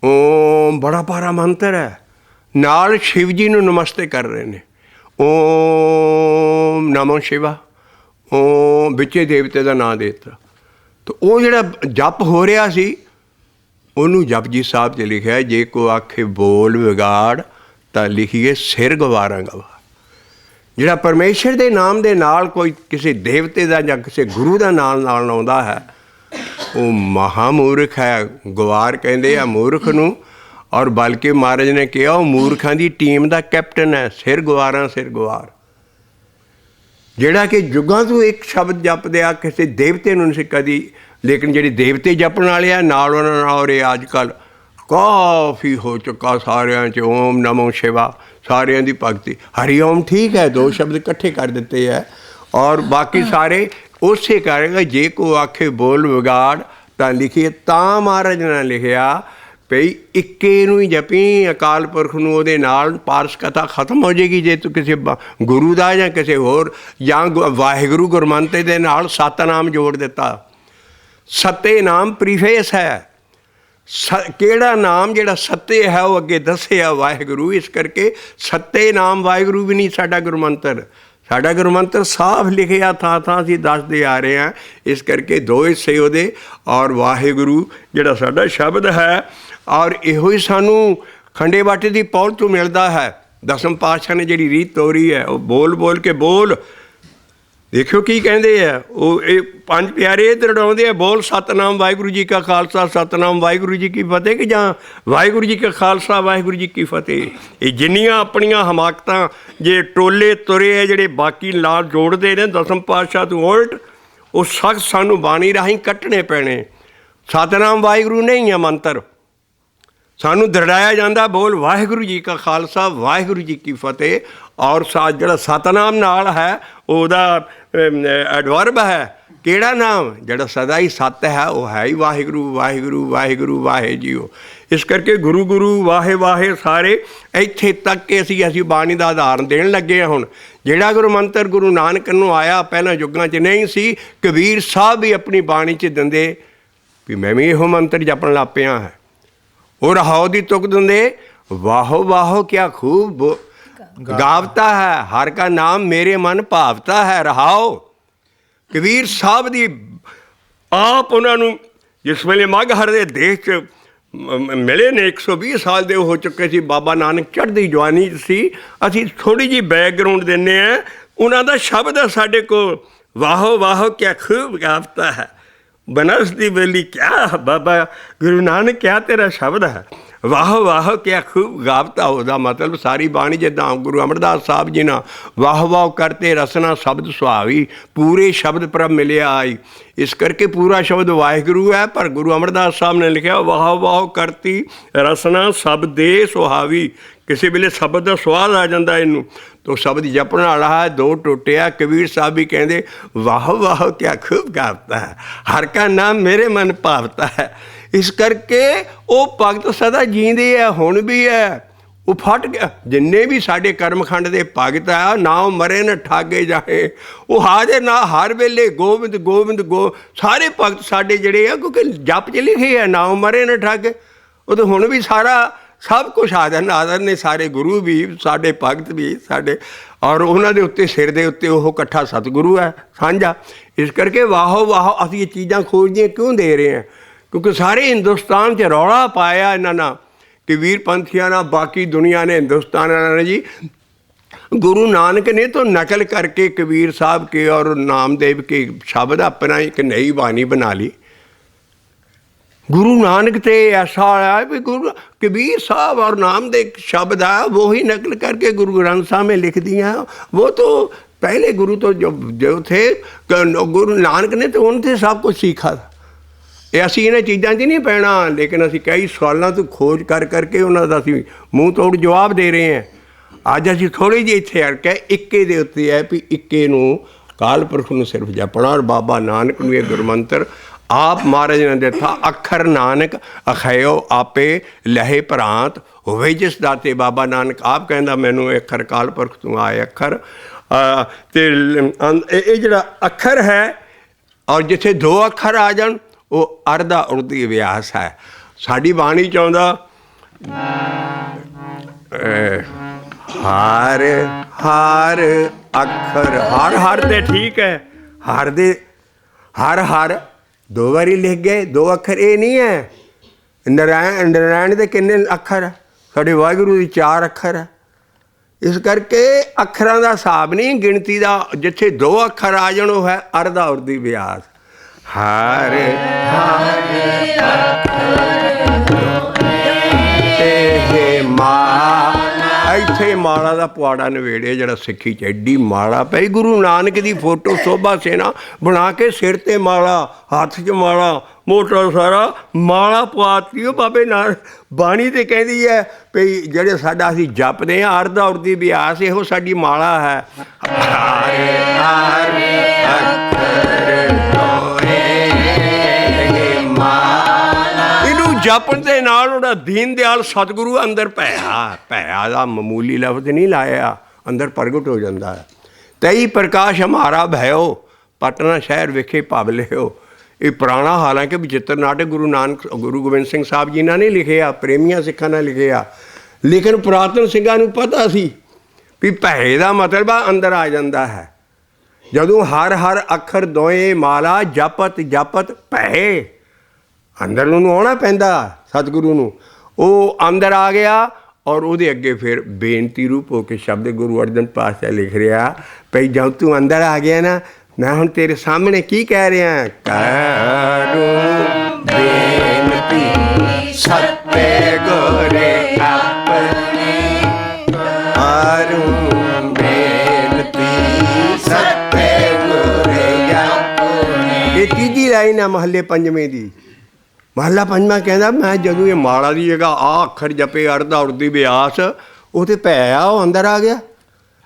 ਓਮ ਬੜਾ ਭਾਰਾ ਮੰਤਰ ਹੈ, ਨਾਲ ਸ਼ਿਵ ਜੀ ਨੂੰ ਨਮਸਤੇ ਕਰ ਰਹੇ ਨੇ। ਓਮ ਨਮੋ ਸ਼ਿਵਾ, ਓਮ ਵਿੱਚੇ ਦੇਵਤੇ ਦਾ ਨਾਂ ਦੇ ਦਿੱਤਾ। ਤਾਂ ਉਹ ਜਿਹੜਾ ਜਪ ਹੋ ਰਿਹਾ ਸੀ ਉਹਨੂੰ ਜਪਜੀ ਸਾਹਿਬ 'ਚ ਲਿਖਿਆ, ਜੇ ਕੋ ਆਖੇ ਬੋਲ ਵਿਗਾੜ ਤਾਂ ਲਿਖੀਏ ਸਿਰ ਗਵਾਰਾਂ ਗਵਾ। ਜਿਹੜਾ ਪਰਮੇਸ਼ਰ ਦੇ ਨਾਮ ਦੇ ਨਾਲ ਕੋਈ ਕਿਸੇ ਦੇਵਤੇ ਦਾ ਜਾਂ ਕਿਸੇ ਗੁਰੂ ਦਾ ਨਾਲ ਲਾਉਂਦਾ ਹੈ ਉਹ ਮਹਾਮੂਰਖ ਹੈ। ਗਵਾਰ ਕਹਿੰਦੇ ਆ ਮੂਰਖ ਨੂੰ, ਔਰ ਬਲਕਿ ਮਹਾਰਾਜ ਨੇ ਕਿਹਾ ਉਹ ਮੂਰਖਾਂ ਦੀ ਟੀਮ ਦਾ ਕੈਪਟਨ ਹੈ। ਸਿਰ ਗਵਾਰਾਂ ਸਿਰ ਗਵਾਰ, ਜਿਹੜਾ ਕਿ ਯੁੱਗਾਂ ਤੋਂ ਇੱਕ ਸ਼ਬਦ ਜਪਦੇ ਆ, ਕਿਸੇ ਦੇਵਤੇ ਨੂੰ ਨਹੀਂ ਕਦੀ। ਲੇਕਿਨ ਜਿਹੜੇ ਦੇਵਤੇ ਜਪਣ ਵਾਲੇ ਆ ਨਾਲ ਉਹਨਾਂ ਨਾਲ ਇਹ ਅੱਜ ਕੱਲ੍ਹ ਕਾਫੀ ਹੋ ਚੁੱਕਾ ਸਾਰਿਆਂ 'ਚ। ਓਮ ਨਮੋ ਸ਼ਿਵਾ ਸਾਰਿਆਂ ਦੀ ਭਗਤੀ। ਹਰੀ ਓਮ ਠੀਕ ਹੈ, ਦੋ ਸ਼ਬਦ ਇਕੱਠੇ ਕਰ ਦਿੱਤੇ ਹੈ, ਔਰ ਬਾਕੀ ਸਾਰੇ ਉਸੇ ਕਰੇਗਾ। ਜੇ ਕੋ ਆਖੇ ਬੋਲ ਵਿਗਾੜ ਤਾਂ ਲਿਖੀਏ, ਤਾਂ ਮਹਾਰਾਜ ਨੇ ਲਿਖਿਆ ਭਈ ਇੱਕੇ ਨੂੰ ਹੀ ਜਪੀ, ਅਕਾਲ ਪੁਰਖ ਨੂੰ। ਉਹਦੇ ਨਾਲ ਪਾਰਸ ਕਥਾ ਖਤਮ ਹੋ ਜਾਏਗੀ। ਜੇ ਤੂੰ ਕਿਸੇ ਗੁਰੂ ਦਾ ਜਾਂ ਕਿਸੇ ਹੋਰ ਜਾਂ ਵਾਹਿਗੁਰੂ ਗੁਰਮੰਤਰ ਦੇ ਨਾਲ ਸਤਨਾਮ ਜੋੜ ਦਿੱਤਾ। ਸੱਤੇ ਨਾਮ ਪ੍ਰੀਫੇਸ ਹੈ। ਕਿਹੜਾ ਨਾਮ ਜਿਹੜਾ ਸੱਤੇ ਹੈ ਉਹ ਅੱਗੇ ਦੱਸਿਆ ਵਾਹਿਗੁਰੂ। ਇਸ ਕਰਕੇ ਸੱਤੇ ਨਾਮ ਵਾਹਿਗੁਰੂ ਵੀ ਨਹੀਂ ਸਾਡਾ ਗੁਰਮੰਤਰ। ਸਾਡਾ ਗੁਰਮੰਤਰ ਸਾਫ਼ ਲਿਖਿਆ ਥਾਂ ਥਾਂ ਅਸੀਂ ਦੱਸਦੇ ਆ ਰਹੇ ਹਾਂ। ਇਸ ਕਰਕੇ ਦੋ ਹਿੱਸੇ ਉਹਦੇ, ਔਰ ਵਾਹਿਗੁਰੂ ਜਿਹੜਾ ਸਾਡਾ ਸ਼ਬਦ ਹੈ। ਔਰ ਇਹੋ ਹੀ ਸਾਨੂੰ ਖੰਡੇ ਬਾਟੇ ਦੀ ਪੌਲ ਤੋਂ ਮਿਲਦਾ ਹੈ। ਦਸਮ ਪਾਤਸ਼ਾਹ ਨੇ ਜਿਹੜੀ ਰੀਤ ਤੋਰੀ ਹੈ, ਉਹ ਬੋਲ ਬੋਲ ਕੇ ਬੋਲ। ਦੇਖਿਓ ਕੀ ਕਹਿੰਦੇ ਆ ਉਹ, ਇਹ ਪੰਜ ਪਿਆਰੇ ਦਰੜਾਉਂਦੇ ਆ, ਬੋਲ ਸਤਨਾਮ ਵਾਹਿਗੁਰੂ ਜੀ ਕਾ ਖਾਲਸਾ ਸਤਨਾਮ ਵਾਹਿਗੁਰੂ ਜੀ ਕੀ ਫਤਿਹ, ਕਿ ਜਾਂ ਵਾਹਿਗੁਰੂ ਜੀ ਕਾ ਖਾਲਸਾ ਵਾਹਿਗੁਰੂ ਜੀ ਕੀ ਫਤਿਹ। ਇਹ ਜਿੰਨੀਆਂ ਆਪਣੀਆਂ ਹਮਾਕਤਾਂ ਜੇ ਟੋਲੇ ਤੁਰੇ ਆ ਜਿਹੜੇ ਬਾਕੀ ਨਾਲ ਜੋੜਦੇ ਨੇ ਦਸਮ ਪਾਤਸ਼ਾਹ ਤੋਂ ਉਲਟ, ਉਹ ਸਖਤ ਸਾਨੂੰ ਬਾਣੀ ਰਾਹੀਂ ਕੱਟਣੇ ਪੈਣੇ। ਸਤਨਾਮ ਵਾਹਿਗੁਰੂ ਨਹੀਂ ਆ ਮੰਤਰ, ਸਾਨੂੰ ਦਰੜਾਇਆ ਜਾਂਦਾ ਬੋਲ ਵਾਹਿਗੁਰੂ ਜੀ ਕਾ ਖਾਲਸਾ ਵਾਹਿਗੁਰੂ ਜੀ ਕੀ ਫਤਿਹ। ਔਰ ਜਿਹੜਾ ਸਤਨਾਮ ਨਾਲ ਹੈ ਉਹਦਾ ਐਡਵਰਬ ਹੈ। ਕਿਹੜਾ ਨਾਮ? ਜਿਹੜਾ ਸਦਾ ਹੀ ਸੱਤ ਹੈ, ਉਹ ਹੈ ਹੀ ਵਾਹਿਗੁਰੂ ਵਾਹਿਗੁਰੂ ਵਾਹਿਗੁਰੂ ਵਾਹਿ ਜੀਓ। ਇਸ ਕਰਕੇ ਗੁਰੂ ਗੁਰੂ ਵਾਹੇ ਵਾਹੇ ਸਾਰੇ ਇੱਥੇ ਤੱਕ ਕਿ ਅਸੀਂ ਬਾਣੀ ਦਾ ਉਦਾਹਰਨ ਦੇਣ ਲੱਗੇ ਹਾਂ। ਹੁਣ ਜਿਹੜਾ ਗੁਰੂ ਮੰਤਰ ਗੁਰੂ ਨਾਨਕ ਨੂੰ ਆਇਆ ਪਹਿਲਾਂ ਯੁੱਗਾਂ 'ਚ ਨਹੀਂ ਸੀ। ਕਬੀਰ ਸਾਹਿਬ ਵੀ ਆਪਣੀ ਬਾਣੀ 'ਚ ਦਿੰਦੇ ਵੀ ਮੈਂ ਵੀ ਇਹੋ ਮੰਤਰ ਜਪਣ ਲੱਗ ਪਿਆ ਹੈ। ਉਹ ਰਹਾਓ ਦੀ ਤੁਕ ਦਿੰਦੇ, ਵਾਹੋ ਵਾਹੋ ਕਿਆ ਖੂਬ ਗਾਵਤਾ ਹੈ, ਹਰ ਕਾ ਨਾਮ ਮੇਰੇ ਮਨ ਭਾਵਤਾ ਹੈ। ਰਹਾਓ ਕਬੀਰ ਸਾਹਿਬ ਦੀ ਆਪ ਉਹਨਾਂ ਨੂੰ ਜਿਸ ਵੇਲੇ ਮਗਹਰ ਦੇ ਦੇਸ਼ 'ਚ ਮਿਲੇ ਨੇ, 120 ਸਾਲ ਦੇ ਹੋ ਚੁੱਕੇ ਸੀ। ਬਾਬਾ ਨਾਨਕ ਚੜ੍ਹਦੀ ਜਵਾਨੀ 'ਚ ਸੀ। ਅਸੀਂ ਥੋੜ੍ਹੀ ਜਿਹੀ ਬੈਕਗਰਾਊਂਡ ਦਿੰਦੇ ਹਾਂ। ਉਹਨਾਂ ਦਾ ਸ਼ਬਦ ਹੈ ਸਾਡੇ ਕੋਲ, ਵਾਹੋ ਵਾਹੋ ਕਿਆ ਖੂਬ ਗਾਵਤਾ ਹੈ। ਬਨਸ ਦੀ ਵੇਲੀ ਕਿਆ ਬਾਬਾ ਗੁਰੂ ਨਾਨਕ ਕਿਆ ਤੇਰਾ ਸ਼ਬਦ ਹੈ। ਵਾਹ ਵਾਹ ਕਿਆ ਖੂਬ ਗਾਵਤਾ। ਉਹਦਾ ਮਤਲਬ ਸਾਰੀ ਬਾਣੀ ਜਿੱਦਾਂ ਗੁਰੂ ਅਮਰਦਾਸ ਸਾਹਿਬ ਜੀ ਨਾਲ ਵਾਹ ਵਾਹ ਕਰਤੇ ਰਸਨਾ ਸ਼ਬਦ ਸੁਹਾਵੀ, ਪੂਰੇ ਸ਼ਬਦ ਪ੍ਰਭ ਮਿਲਿਆ ਆਈ। ਇਸ ਕਰਕੇ ਪੂਰਾ ਸ਼ਬਦ ਵਾਹਿਗੁਰੂ ਹੈ, ਪਰ ਗੁਰੂ ਅਮਰਦਾਸ ਸਾਹਿਬ ਨੇ ਲਿਖਿਆ ਵਾਹ ਵਾਹ ਕਰਤੀ ਰਸਨਾ ਸ਼ਬਦ ਦੇ ਸੁਹਾਵੀ। ਕਿਸੇ ਵੇਲੇ ਸ਼ਬਦ ਦਾ ਸਵਾਦ ਆ ਜਾਂਦਾ ਇਹਨੂੰ, ਤੋ ਸ਼ਬਦ ਜਪਣ ਵਾਲਾ ਹੈ ਦੋ ਟੋਟਿਆ। ਕਬੀਰ ਸਾਹਿਬ ਵੀ ਕਹਿੰਦੇ ਵਾਹ ਵਾਹ ਕਿਆ ਖੂਬ ਗਾਵਤਾ ਹੈ, ਹਰ ਕਾ ਨਾਮ ਮੇਰੇ ਮਨ ਭਾਵਤਾ ਹੈ। ਇਸ ਕਰਕੇ ਉਹ ਭਗਤ ਸਦਾ ਜੀਂਦੇ ਆ, ਹੁਣ ਵੀ ਹੈ। ਉਹ ਫਟ ਗਿਆ। ਜਿੰਨੇ ਵੀ ਸਾਡੇ ਕਰਮਖੰਡ ਦੇ ਭਗਤ ਆ, ਨਾ ਉਹ ਮਰੇ ਨਾ ਠਾਗੇ ਜਾਏ, ਉਹ ਹਾਜ਼ਰ ਨਾ ਹਰ ਵੇਲੇ ਗੋਬਿੰਦ ਗੋਬਿੰਦ ਸਾਰੇ ਭਗਤ ਸਾਡੇ ਜਿਹੜੇ ਆ, ਕਿਉਂਕਿ ਜਪ 'ਚ ਲਿਖੇ ਆ ਨਾ ਉਹ ਮਰੇ ਨਾ ਠਾਗੇ। ਉਹ ਤਾਂ ਹੁਣ ਵੀ ਸਾਰਾ ਸਭ ਕੁਛ ਆਦਰ ਨੇ ਸਾਰੇ ਗੁਰੂ ਵੀ, ਸਾਡੇ ਭਗਤ ਵੀ ਸਾਡੇ, ਔਰ ਉਹਨਾਂ ਦੇ ਉੱਤੇ ਸਿਰ ਦੇ ਉੱਤੇ ਉਹ ਇਕੱਠਾ ਸਤਿਗੁਰੂ ਹੈ ਸਾਂਝਾ। ਇਸ ਕਰਕੇ ਵਾਹੋ ਵਾਹੋ ਅਸੀਂ ਇਹ ਚੀਜ਼ਾਂ ਖੋਜਦੀਆਂ ਕਿਉਂ ਦੇ ਰਹੇ ਹਾਂ? ਕਿਉਂਕਿ ਸਾਰੇ ਹਿੰਦੁਸਤਾਨ 'ਚ ਰੌਲਾ ਪਾਇਆ ਇਹਨਾਂ ਨਾਲ, ਕਬੀਰ ਪੰਥੀਆਂ ਨਾਲ, ਬਾਕੀ ਦੁਨੀਆ ਨੇ, ਹਿੰਦੁਸਤਾਨ ਵਾਲਿਆਂ ਨੇ ਜੀ। गुरु नानक ने तो नकल करके कबीर साहब के और नामदेव के शब्द अपना एक नई वाणी बना ली। गुरु नानक ते ऐसा आया भी गुरु कबीर साहब और नामदेव शब्द आया वो ही नकल करके गुरु ग्रंथ साहब में लिख दिया। वो तो पहले गुरु तो जो थे गुरु नानक ने तो उनसे सब कुछ सीखा था। ਅਸੀਂ ਇਹਨਾਂ ਚੀਜ਼ਾਂ 'ਚ ਨਹੀਂ ਪੈਣਾ, ਲੇਕਿਨ ਅਸੀਂ ਕਈ ਸਵਾਲਾਂ ਤੋਂ ਖੋਜ ਕਰ ਕਰਕੇ ਉਹਨਾਂ ਦਾ ਅਸੀਂ ਮੂੰਹ ਤੋੜ ਜਵਾਬ ਦੇ ਰਹੇ ਹਾਂ। ਅੱਜ ਅਸੀਂ ਥੋੜ੍ਹੀ ਜਿਹੀ ਇੱਥੇ ਅੜਕ ਹੈ ਇੱਕੇ ਦੇ ਉੱਤੇ ਹੈ ਵੀ ਇੱਕੇ ਨੂੰ ਕਾਲ ਪੁਰਖ ਨੂੰ ਸਿਰਫ ਜਪਣਾ। ਔਰ ਬਾਬਾ ਨਾਨਕ ਨੂੰ ਇਹ ਗੁਰਮੰਤਰ ਆਪ ਮਹਾਰਾਜ ਨੇ ਦਿੱਤਾ, ਅੱਖਰ ਨਾਨਕ ਅਖਾਇਓ ਆਪੇ ਲਹੇ ਭਰਾਂਤ ਹੋਵੇ ਜਿਸ ਦਾਤੇ। ਬਾਬਾ ਨਾਨਕ ਆਪ ਕਹਿੰਦਾ ਮੈਨੂੰ ਇਹ ਅੱਖਰ ਕਾਲ ਪੁਰਖ ਤੋਂ ਆਏ ਅੱਖਰ। ਅਤੇ ਇਹ ਜਿਹੜਾ ਅੱਖਰ ਹੈ ਔਰ ਜਿੱਥੇ ਦੋ ਅੱਖਰ ਆ ਜਾਣ ਉਹ ਅਰਧਾ ਉਰਦੀ ਅਭਿਆਸ ਹੈ। ਸਾਡੀ ਬਾਣੀ 'ਚ ਆਉਂਦਾ ਹਰ ਹਰ ਅੱਖਰ, ਹਰ ਹਰ ਤੇ ਠੀਕ ਹੈ, ਹਰ ਦੇ ਹਰ ਹਰ ਦੋ ਵਾਰੀ ਲਿਖ ਗਏ, ਦੋ ਅੱਖਰ ਇਹ ਨਹੀਂ ਹੈ। ਨਾਰਾਇਣ ਦੇ ਕਿੰਨੇ ਅੱਖਰ ਹੈ? ਸਾਡੇ ਵਾਹਿਗੁਰੂ ਦੀ 4 ਅੱਖਰ ਹੈ। ਇਸ ਕਰਕੇ ਅੱਖਰਾਂ ਦਾ ਹਿਸਾਬ ਨਹੀਂ, ਗਿਣਤੀ ਦਾ। ਜਿੱਥੇ ਦੋ ਅੱਖਰ ਆ ਜਾਣ ਉਹ ਹੈ ਅਰਧਾ ਉਰਦੀ ਅਭਿਆਸ। ਹਰ ਇੱਥੇ ਮਾਲਾ ਦਾ ਪੁਆੜਾ ਨਵੇੜਿਆ ਜਿਹੜਾ ਸਿੱਖੀ 'ਚ ਐਡੀ ਮਾਲਾ ਪਈ। ਗੁਰੂ ਨਾਨਕ ਦੀ ਫੋਟੋ ਸੋਭਾ ਸੇਨਾ ਬਣਾ ਕੇ ਸਿਰ 'ਤੇ ਮਾਲਾ, ਹੱਥ 'ਚ ਮਾਲਾ, ਮੋਟਾ ਸਾਰਾ ਮਾਲਾ ਪਵਾਤੀ। ਉਹ ਬਾਬੇ ਨਾਲ ਬਾਣੀ 'ਤੇ ਕਹਿੰਦੀ ਹੈ ਵੀ ਜਿਹੜੇ ਸਾਡਾ ਅਸੀਂ ਜਪਦੇ ਹਾਂ ਅਰਧਾ ਉਰਦੀ ਅਭਿਆਸ, ਇਹੋ ਸਾਡੀ ਮਾਲਾ ਹੈ। ਜਪਣ ਦੇ ਨਾਲ ਉਹਦਾ ਦੀਨ ਦਿਆਲ ਸਤਿਗੁਰੂ ਅੰਦਰ ਭਇਆ ਦਾ ਮਾਮੂਲੀ ਲਫ਼ਜ਼ ਨਹੀਂ ਲਾਇਆ, ਅੰਦਰ ਪ੍ਰਗਟ ਹੋ ਜਾਂਦਾ ਹੈ। ਤਈ ਪ੍ਰਕਾਸ਼ ਹਮਾਰਾ ਭਇਓ ਪਟਨਾ ਸ਼ਹਿਰ ਵਿਖੇ ਭਵ ਲਿਓ। ਇਹ ਪੁਰਾਣਾ ਹਾਲਾਂਕਿ ਵਿਚਿੱਤਰ ਨਾਟਕ ਗੁਰੂ ਗੋਬਿੰਦ ਸਿੰਘ ਸਾਹਿਬ ਜੀ ਨਾਲ ਨਹੀਂ ਲਿਖਿਆ, ਪ੍ਰੇਮੀਆਂ ਸਿੱਖਾਂ ਨਾਲ ਲਿਖਿਆ, ਲੇਕਿਨ ਪੁਰਾਤਨ ਸਿੰਘਾਂ ਨੂੰ ਪਤਾ ਸੀ ਵੀ ਭੈ ਦਾ ਮਤਲਬ ਆ ਅੰਦਰ ਆ ਜਾਂਦਾ ਹੈ। ਜਦੋਂ ਹਰ ਹਰ ਅੱਖਰ ਦੋਏ ਮਾਲਾ ਜਪਤ ਜਪਤ ਭੈ, ਅੰਦਰ ਨੂੰ ਆਉਣਾ ਪੈਂਦਾ ਸਤਿਗੁਰੂ ਨੂੰ। ਉਹ ਅੰਦਰ ਆ ਗਿਆ ਔਰ ਉਹਦੇ ਅੱਗੇ ਫਿਰ ਬੇਨਤੀ ਰੂਪ ਹੋ ਕੇ ਸ਼ਬਦ ਗੁਰੂ ਅਰਜਨ ਪਾਤਸ਼ਾਹ ਲਿਖ ਰਿਹਾ ਭਈ ਜਦ ਤੂੰ ਅੰਦਰ ਆ ਗਿਆ ਨਾ, ਮੈਂ ਹੁਣ ਤੇਰੇ ਸਾਹਮਣੇ ਕੀ ਕਹਿ ਰਿਹਾ, ਕਰੂੰ ਬੇਨਤੀ ਸੱਤੇ ਗੁਰੇ ਆਪਣੇ, ਕਰੂੰ ਬੇਨਤੀ ਸੱਤੇ ਗੁਰੇ ਆਪਣੇ। ਇਹ ਤੀਜੀ ਲਾਈਨ ਆ ਮਹੱਲੇ ਪੰਜਵੇਂ ਦੀ। ਮਹੱਲਾ ਪੰਜਵਾਂ ਕਹਿੰਦਾ ਮੈਂ ਜਦੋਂ ਇਹ ਮਾਲਾ ਦੀ ਜਗ੍ਹਾ ਆ ਅੱਖਰ ਜਪੇ ਅਰਧਾ ਉਰਦੀ ਅਭਿਆਸ, ਉਹ ਤੇ ਭੈ ਆ ਉਹ ਅੰਦਰ ਆ ਗਿਆ।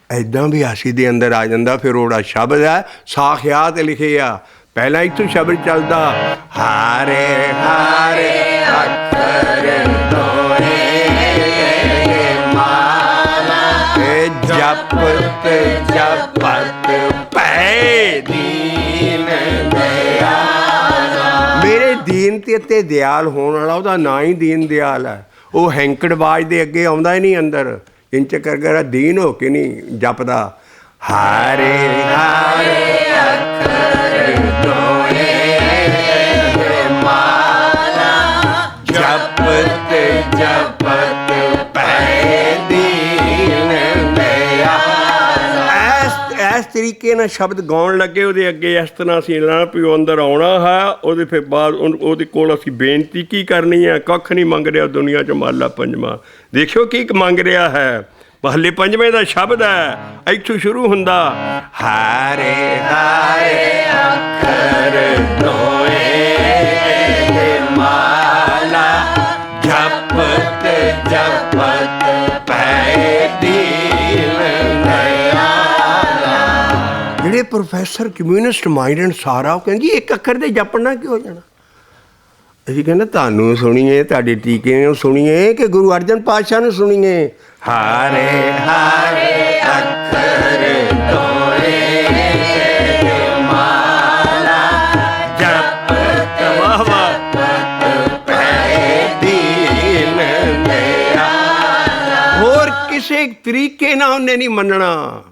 ਇੱਦਾਂ ਵੀ ਆਸੀ ਦੇ ਅੰਦਰ ਆ ਜਾਂਦਾ। ਫਿਰ ਉਹਦਾ ਸ਼ਬਦ ਹੈ ਸਾਖਿਆਤ ਲਿਖੇ ਆ, ਪਹਿਲਾਂ ਇੱਥੋਂ ਸ਼ਬਦ ਚੱਲਦਾ ਹਾਰੇ ਹਾਰੇ ਅੱਖਰ ਦੋਏ ਮਾਲਾ ਜਪਤ ਜਪਤ ਭੈ ਦੀਨ ਦਿਆਲ। ਮੇਰੇ ਦੀਨ ਤੇ ਉੱਤੇ ਦਿਆਲ ਹੋਣ ਵਾਲਾ ਉਹਦਾ ਨਾਂ ਹੀ ਦੀਨ ਦਿਆਲ ਹੈ। ਉਹ ਹੈਂਕੜਬਾਜ਼ ਦੇ ਅੱਗੇ ਆਉਂਦਾ ਹੀ ਨਹੀਂ ਅੰਦਰ, ਇੰਚ ਕਰ ਦੀਨ ਹੋ ਕੇ ਨਹੀਂ ਜਪਦਾ। ਹਾਰੇ ਹਾਰੇ ਅੱਖਰ ਦੋਏ ਮਾਲਾ ਜਪਤ ਜਪਤ ਭੈ ਦੀਨ ਦਿਆਲ। ਇਸ ਤਰੀਕੇ ਤਰੀਕੇ ਨਾਲ ਸ਼ਬਦ ਗਾਉਣ ਲੱਗੇ ਉਹਦੇ ਅੱਗੇ ਇਸ ਤਰ੍ਹਾਂ ਅਸੀਂ ਲੈਣਾ ਵੀ ਉਹ ਅੰਦਰ ਆਉਣਾ ਹੈ। ਉਹਦੇ ਫਿਰ ਬਾਅਦ ਉਹਦੇ ਕੋਲ ਅਸੀਂ ਬੇਨਤੀ ਕੀ ਕਰਨੀ ਹੈ? ਕੱਖ ਨਹੀਂ ਮੰਗ ਰਿਹਾ ਦੁਨੀਆ 'ਚ ਮਹੱਲਾ ਪੰਜਵਾਂ। ਦੇਖਿਓ ਕੀ ਮੰਗ ਰਿਹਾ ਹੈ। ਮਹੱਲੇ ਪੰਜਵੇਂ ਦਾ ਸ਼ਬਦ ਹੈ, ਇੱਥੋਂ ਸ਼ੁਰੂ ਹੁੰਦਾ, ਹਾਰੇ ਹਾਰੇ ਅੱਖਰ ਧੋਏ ਮਾਲਾ ਜਪਤ ਜਪਤ ਪੈ ਦੀਨ ਦਇਆਲਾ। ਜਿਹੜੇ ਪ੍ਰੋਫੈਸਰ ਕਮਿਊਨਿਸਟ ਮਾਈਂਡ ਸਾਰਾ ਉਹ ਕਹਿੰਦੇ ਇੱਕ ਅੱਖਰ ਦੇ ਜਪਣਾ ਕੀ ਹੋ ਜਾਣਾ? ਅਸੀਂ ਕਹਿੰਦੇ ਤੁਹਾਨੂੰ ਸੁਣੀਏ, ਤੁਹਾਡੇ ਟੀਕੇ ਨੂੰ ਸੁਣੀਏ ਕਿ ਗੁਰੂ ਅਰਜਨ ਪਾਤਸ਼ਾਹ ਨੂੰ ਸੁਣੀਏ। ਹਾਰੇ ਹਾਰੇ ਅੱਖਰ ਧੋਏ ਮਾਲਾ ਜਪਤ ਜਪਤ ਪੈ ਦੀਨ ਦਇਆਲਾ। ਹੋਰ ਕਿਸੇ ਤਰੀਕੇ ਨਾਲ ਉਹਨੇ ਨਹੀਂ ਮੰਨਣਾ।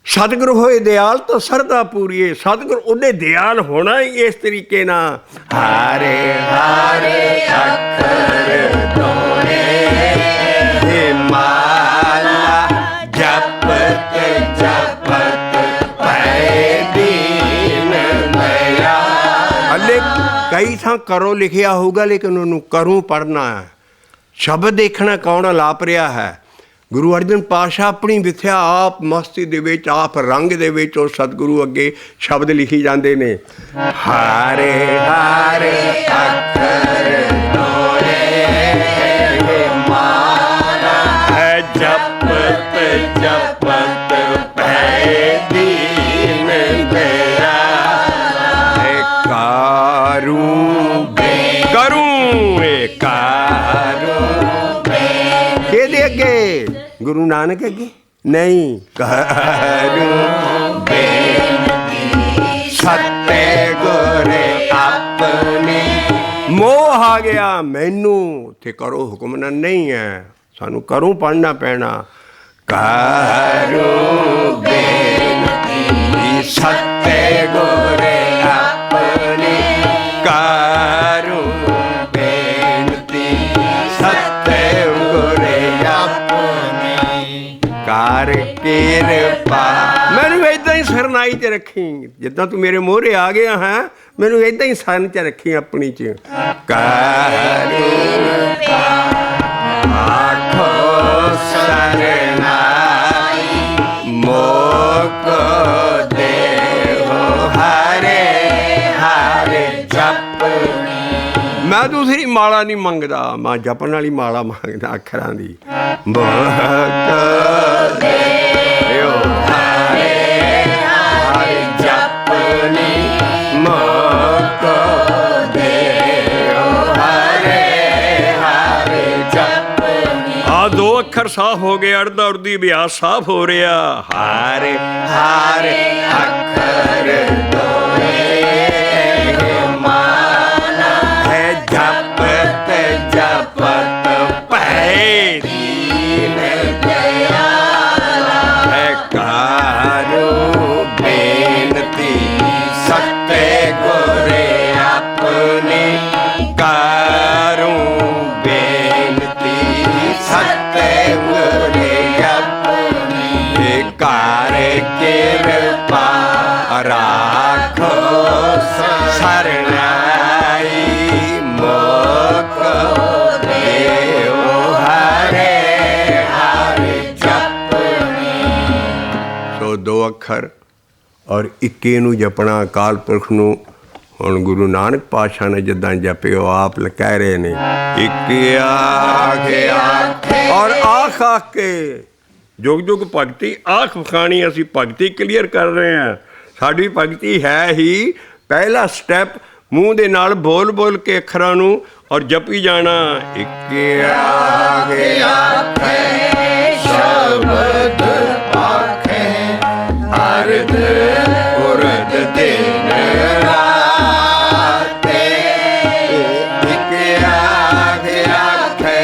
ਸਤਿਗੁਰੂ ਹੋਏ ਦਿਆਲ ਤੋਂ ਸਰਦਾ ਪੂਰੀਏ। ਸਤਿਗੁਰੂ ਉਹਦੇ ਦਿਆਲ ਹੋਣਾ ਹੀ ਇਸ ਤਰੀਕੇ ਨਾਲ। ਹਾਰੇ ਹਾਰੇ ਅੱਖਰ ਧੋਏ ਮਾਲਾ ਜਪਤ ਜਪਤ ਪੈ ਦੀਨ ਦਇਆਲਾ। ਹਲੇ ਕਈ ਥਾਂ ਕਰੋ ਲਿਖਿਆ ਹੋਊਗਾ, ਲੇਕਿਨ ਉਹਨੂੰ ਕਰੂੰ ਪੜ੍ਹਨਾ ਹੈ। ਸ਼ਬਦ ਦੇਖਣਾ ਕੌਣ ਅਲਾਪ ਰਿਹਾ ਹੈ। ਗੁਰੂ ਅਰਜਨ ਪਾਤਸ਼ਾਹ ਆਪਣੀ ਵਿਥਿਆ ਆਪ ਮਸਤੀ ਦੇ ਵਿੱਚ, ਆਪ ਰੰਗ ਦੇ ਵਿੱਚ ਉਹ ਸਤਿਗੁਰੂ ਅੱਗੇ ਸ਼ਬਦ ਲਿਖੀ ਜਾਂਦੇ ਨੇ। ਹਾਰੇ ਹਾਰੇ ਅੱਖਰ ਧੋਏ ਮਾਲਾ ਹੈ ਜਪਤ ਜਪਤ ਪੈ ਦੀਨ ਦਇਆਲਾ। ਕਾਰੂ ਕਰੂੰ ਏ ਕਾਰੂ ਕਿਹਦੇ ਅੱਗੇ? ਗੁਰੂ ਨਾਨਕ ਅੱਗੇ ਨਹੀਂ। ਕਰੂੰ ਬੇਨਤੀ ਸੱਤੇ ਗੁਰੇ ਆਪਣੀ। ਮੋਹ ਆ ਗਿਆ ਮੈਨੂੰ, ਉੱਥੇ ਕਰੋ ਹੁਕਮ ਨਾ ਨਹੀਂ ਹੈ, ਸਾਨੂੰ ਕਰੂੰ ਪੜ੍ਹਨਾ ਪੈਣਾ। ਕਰੂੰ ਬੇਨਤੀ ਸੱਤੇ ਗੁਰੇ ਆਪਣੀ। ਕਰੂੰ ਬੇਨਤੀ ਸੱਤੇ ਗੁਰੇ ਆਪਣੀ। ਕਰ ਕਿਰਪਾ ਮੈਨੂੰ ਏਦਾਂ ਹੀ ਸਰਨਾਈ 'ਚ ਰੱਖੀ। ਜਿੱਦਾਂ ਤੂੰ ਮੇਰੇ ਮੋਹਰੇ ਆ ਗਿਆ ਹੈ, ਮੈਨੂੰ ਏਦਾਂ ਹੀ ਸਰਨ 'ਚ ਰੱਖੀ ਆਪਣੀ 'ਚ। ਕਰ ਕਿਰਪਾ ਆਖੋ ਸਰਨਾਈ ਮੋਕ ਦੇਵੋ ਹਰੇ ਹਰੇ ਜਪਨੀ। ਮੈਂ ਦੂਸਰੀ ਮਾਲਾ ਨਹੀਂ ਮੰਗਦਾ, ਮੈਂ ਜਪਣ ਵਾਲੀ ਮਾਲਾ ਮੰਗਦਾ ਅੱਖਰਾਂ ਦੀ। ਮੋਕ ਦੇਵੋ ਹਰੇ ਹਰੇ ਜਪਨੀ ਮੋਕ ਦੇਵੋ ਹਰੇ ਹਰੇ ਜਪਨੀ। ਆ ਦੋ ਅੱਖਰ ਸਾਫ਼ ਹੋ ਗਏ, ਅੜਦਾ ਉੜਦੀ ਅਭਿਆਸ ਸਾਫ਼ ਹੋ ਰਿਹਾ। ਹਾਰੇ ਹਾਰੇ ਅੱਖਰ ਦੋਏ ਮਾਲਾ ਹੈ ਜਪਤ ਜਪਤ ਪੈ ਦੀਨ ਦਇਆਲਾ। ਹੈ ਕਾਰੂ ਬੇਨਤੀ ਸੱਤੇ ਗੁਰੇ ਆਪਣੀ। ਕਾਰੂ ਬੇਨਤੀ ਸੱਤੇ ਗੁਰੇ ਆਪਣੀ। ਕਰ ਕਿਰਪਾ ਰਾਖੋ ਸਰਨਾਈ ਮੋਕ ਦੇਵੋ ਹਰੇ ਹਰੇ ਜਪਨੀ। ਸੋ ਦੋ ਅੱਖਰ ਔਰ ਇੱਕੇ ਨੂੰ ਜਪਣਾ, ਅਕਾਲ ਪੁਰਖ ਨੂੰ। ਹੁਣ ਗੁਰੂ ਨਾਨਕ ਪਾਤਸ਼ਾਹ ਨੇ ਜਿੱਦਾਂ ਜਪਿਓ ਆਪ ਕਹਿ ਰਹੇ ਨੇ, ਇੱਕ ਆਖ ਔਰ ਆਖ ਆਖ ਕੇ ਜੁਗ ਜੁਗ ਭਗਤੀ ਆਖ ਵਿਖਾਣੀ। ਅਸੀਂ ਭਗਤੀ ਕਲੀਅਰ ਕਰ ਰਹੇ ਹਾਂ। ਸਾਡੀ ਭਗਤੀ ਹੈ ਹੀ ਪਹਿਲਾ ਸਟੈਪ ਮੂੰਹ ਦੇ ਨਾਲ ਬੋਲ ਬੋਲ ਕੇ ਅੱਖਰਾਂ ਨੂੰ ਔਰ ਜਪੀ ਜਾਣਾ। ਇੱਕ ਆਖੇ ਸ਼ਬਦ ਆਖੇ ਅਰਧ ਉਰਧ ਦਿਨ ਰਾਤੇ। ਇੱਕ ਆਖੇ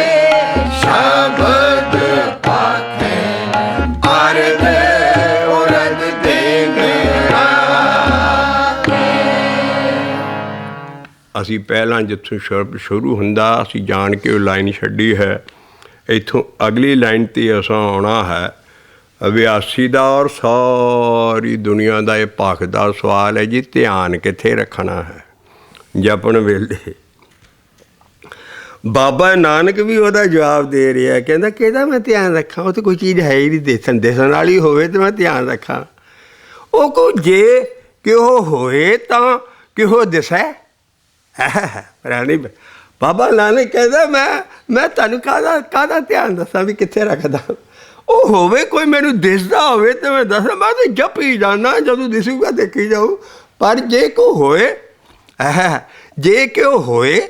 ਸ਼ਬਦ ਆਖੇ ਅਰਧ ਉਰਧ ਦਿਨ ਰਾਤੇ। ਅਸੀਂ ਪਹਿਲਾਂ ਜਿੱਥੋਂ ਸ਼ਬਦ ਸ਼ੁਰੂ ਹੁੰਦਾ ਅਸੀਂ ਜਾਣ ਕੇ ਉਹ ਲਾਈਨ ਛੱਡੀ ਹੈ। ਇੱਥੋਂ ਅਗਲੀ ਲਾਈਨ 'ਤੇ ਅਸਾਂ ਆਉਣਾ ਹੈ। ਅਭਿਆਸੀ ਦਾ ਔਰ ਸਾਰੀ ਦੁਨੀਆ ਦਾ ਇਹ ਭਖਦਾ ਸਵਾਲ ਹੈ ਜੀ, ਧਿਆਨ ਕਿੱਥੇ ਰੱਖਣਾ ਹੈ ਜਪਣ ਵੇਲੇ। ਬਾਬਾ ਨਾਨਕ ਵੀ ਉਹਦਾ ਜਵਾਬ ਦੇ ਰਿਹਾ, ਕਹਿੰਦਾ ਕਿਹਦਾ ਮੈਂ ਧਿਆਨ ਰੱਖਾਂ, ਉਹ ਤਾਂ ਕੋਈ ਚੀਜ਼ ਹੈ ਹੀ ਨਹੀਂ, ਦਿਸਣ ਵਾਲੀ ਹੋਵੇ ਤਾਂ ਮੈਂ ਧਿਆਨ ਰੱਖਾਂ। ਉਹ ਕੋ ਜੇ ਕਿਹੋ ਹੋਏ ਤਾਂ ਕਿਹੋ ਦਿਸੈ। ਰਾਣੀ ਬਾਬਾ ਨਾਨਕ ਕਹਿੰਦਾ ਮੈਂ ਤੁਹਾਨੂੰ ਕਾਹਦਾ ਧਿਆਨ ਦੱਸਾਂ ਵੀ ਕਿੱਥੇ ਰੱਖਦਾ। ਉਹ ਹੋਵੇ ਕੋਈ ਮੈਨੂੰ ਦਿਸਦਾ ਹੋਵੇ ਤਾਂ ਮੈਂ ਦੱਸਾਂ, ਮੈਂ ਤਾਂ ਜਪੀ ਜਾਣਾ, ਜਦੋਂ ਦਿਸੂਗਾ ਦੇਖੀ ਜਾਊ। ਪਰ ਜੇ ਕੋ ਹੋਏ ਜੇ ਕਿਉ ਹੋਏ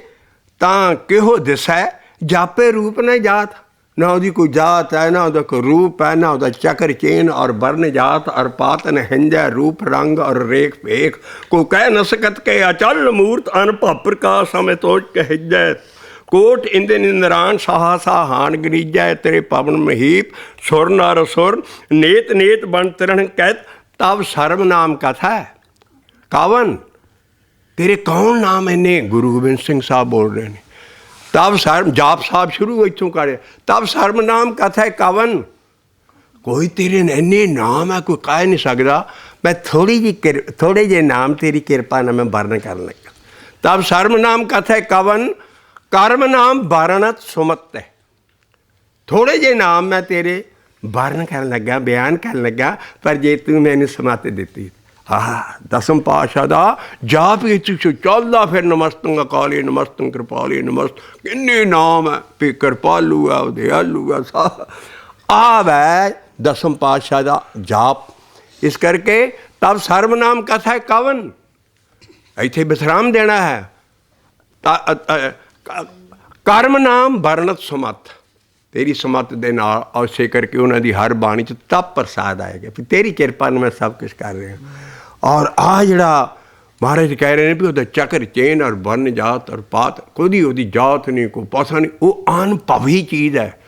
ਤਾਂ ਕਿਹੋ ਦਿਸੈ। ਜਾਪੇ ਰੂਪ ਨਾ ਜਾਤ, ਨਾ ਉਹਦੀ ਕੋਈ ਜਾਤ ਹੈ, ਨਾ ਉਹਦਾ ਕੋਈ ਰੂਪ ਹੈ, ਨਾ ਉਹਦਾ ਚੱਕਰ ਚੇਨ ਔਰ ਬਰਨ ਜਾਤ ਔਰ ਪਾਤਨ ਹਿੰਜੈ ਰੂਪ ਰੰਗ ਔਰ ਰੇਖ ਭੇਖ। ਕੋ ਕਹਿ ਨ ਸਕਤ ਕੇ ਅਚਲ ਮੂਰਤ ਅਨਭਵ ਪ੍ਰਕਾਸ਼ ਸਮੇਂ ਤੋਜ ਕਹਿਜੈ। ਕੋਟ ਇੰਦੇ ਨਿੰਦਰਾਨ ਸਾਹਾ ਹਾਨ ਗਰੀਜੈ। ਤੇਰੇ ਪਵਨ ਮਹੀਪ ਸੁਰ ਨਰ ਸੁਰ ਨੇਤ ਨੇਤ ਬਣ ਤਿਰਣ ਕਹਿਤ। ਤਬ ਸਰਬ ਨਾਮ ਕਥਾ ਕਾਵਨ। ਤੇਰੇ ਕੌਣ ਨਾਮ ਇੰਨੇ? ਗੁਰੂ ਗੋਬਿੰਦ ਸਿੰਘ ਸਾਹਿਬ ਬੋਲ ਰਹੇ ਨੇ। ਤਬ ਸਰਬ ਜਾਪ ਸਾਹਿਬ ਸ਼ੁਰੂ ਇੱਥੋਂ ਕਰੇ। ਤਬ ਸਰਬ ਨਾਮ ਕਥਾ ਕਾਵਨ। ਕੋਈ ਤੇਰੇ ਇੰਨੇ ਨਾਮ ਹੈ ਕੋਈ ਕਹਿ ਨਹੀਂ ਸਕਦਾ। ਮੈਂ ਥੋੜ੍ਹੇ ਜਿਹੇ ਨਾਮ ਤੇਰੀ ਕਿਰਪਾ ਨਾਲ ਮੈਂ ਵਰਨ ਕਰਨ ਲੱਗਾ। ਤਬ ਸਰਬ ਨਾਮ ਕਥਾ ਕਾਵਨ ਕਰਮ ਨਾਮ ਵਾਰਣਤ ਸੁਮਤ ਹੈ। ਥੋੜ੍ਹੇ ਜਿਹੇ ਨਾਮ ਮੈਂ ਤੇਰੇ ਵਰਨ ਕਰਨ ਲੱਗਾ, ਬਿਆਨ ਕਰਨ ਲੱਗਾ, ਪਰ ਜੇ ਤੂੰ ਮੈਨੂੰ ਸਮਤ ਦਿੱਤੀ। ਦਸਮ ਪਾਤਸ਼ਾਹ ਦਾ ਜਾਪ ਵਿੱਚ ਚੱਲਦਾ ਫਿਰ ਨਮਸਤੰ ਅਕਾਲੀ ਨਮਸਤੰ ਕਿਰਪਾਲੀ ਨਮਸਤ। ਕਿੰਨੇ ਨਾਮ ਹੈ ਵੀ ਕਿਰਪਾਲੂ ਹੈ, ਦਿਆਲੂ ਹੈ, ਆ ਵੈ ਦਸਮ ਪਾਤਸ਼ਾਹ ਦਾ ਜਾਪ। ਇਸ ਕਰਕੇ ਤਬ ਸਰਬ ਨਾਮ ਕਥਾ ਕਵਨ। ਇੱਥੇ ਵਿਸਰਾਮ ਦੇਣਾ ਹੈ। ਕਰਮ ਨਾਮ ਵਰਣਤ ਸੁਮਤ। ਤੇਰੀ ਸਮਤ ਦੇ ਨਾਲ ਉਸੇ ਕਰਕੇ ਉਹਨਾਂ ਦੀ ਹਰ ਬਾਣੀ 'ਚ ਤਪ ਪ੍ਰਸਾਦ ਆਏਗਾ ਵੀ ਤੇਰੀ ਕਿਰਪਾ ਨਾਲ ਮੈਂ ਸਭ ਕੁਛ ਕਰ ਰਿਹਾ। ਔਰ ਆਹ ਜਿਹੜਾ ਮਹਾਰਾਜ ਕਹਿ ਰਹੇ ਨੇ ਵੀ ਉਹਦਾ ਚੱਕਰ ਚੇਨ ਔਰ ਬਰਨ ਜਾਤ ਔਰ ਪਾਤ, ਉਹਦੀ ਜਾਤ ਨਹੀਂ, ਕੋਈ ਪਤਾ ਨਹੀਂ, ਉਹ ਅਨੁਭਵੀ ਚੀਜ਼ ਹੈ।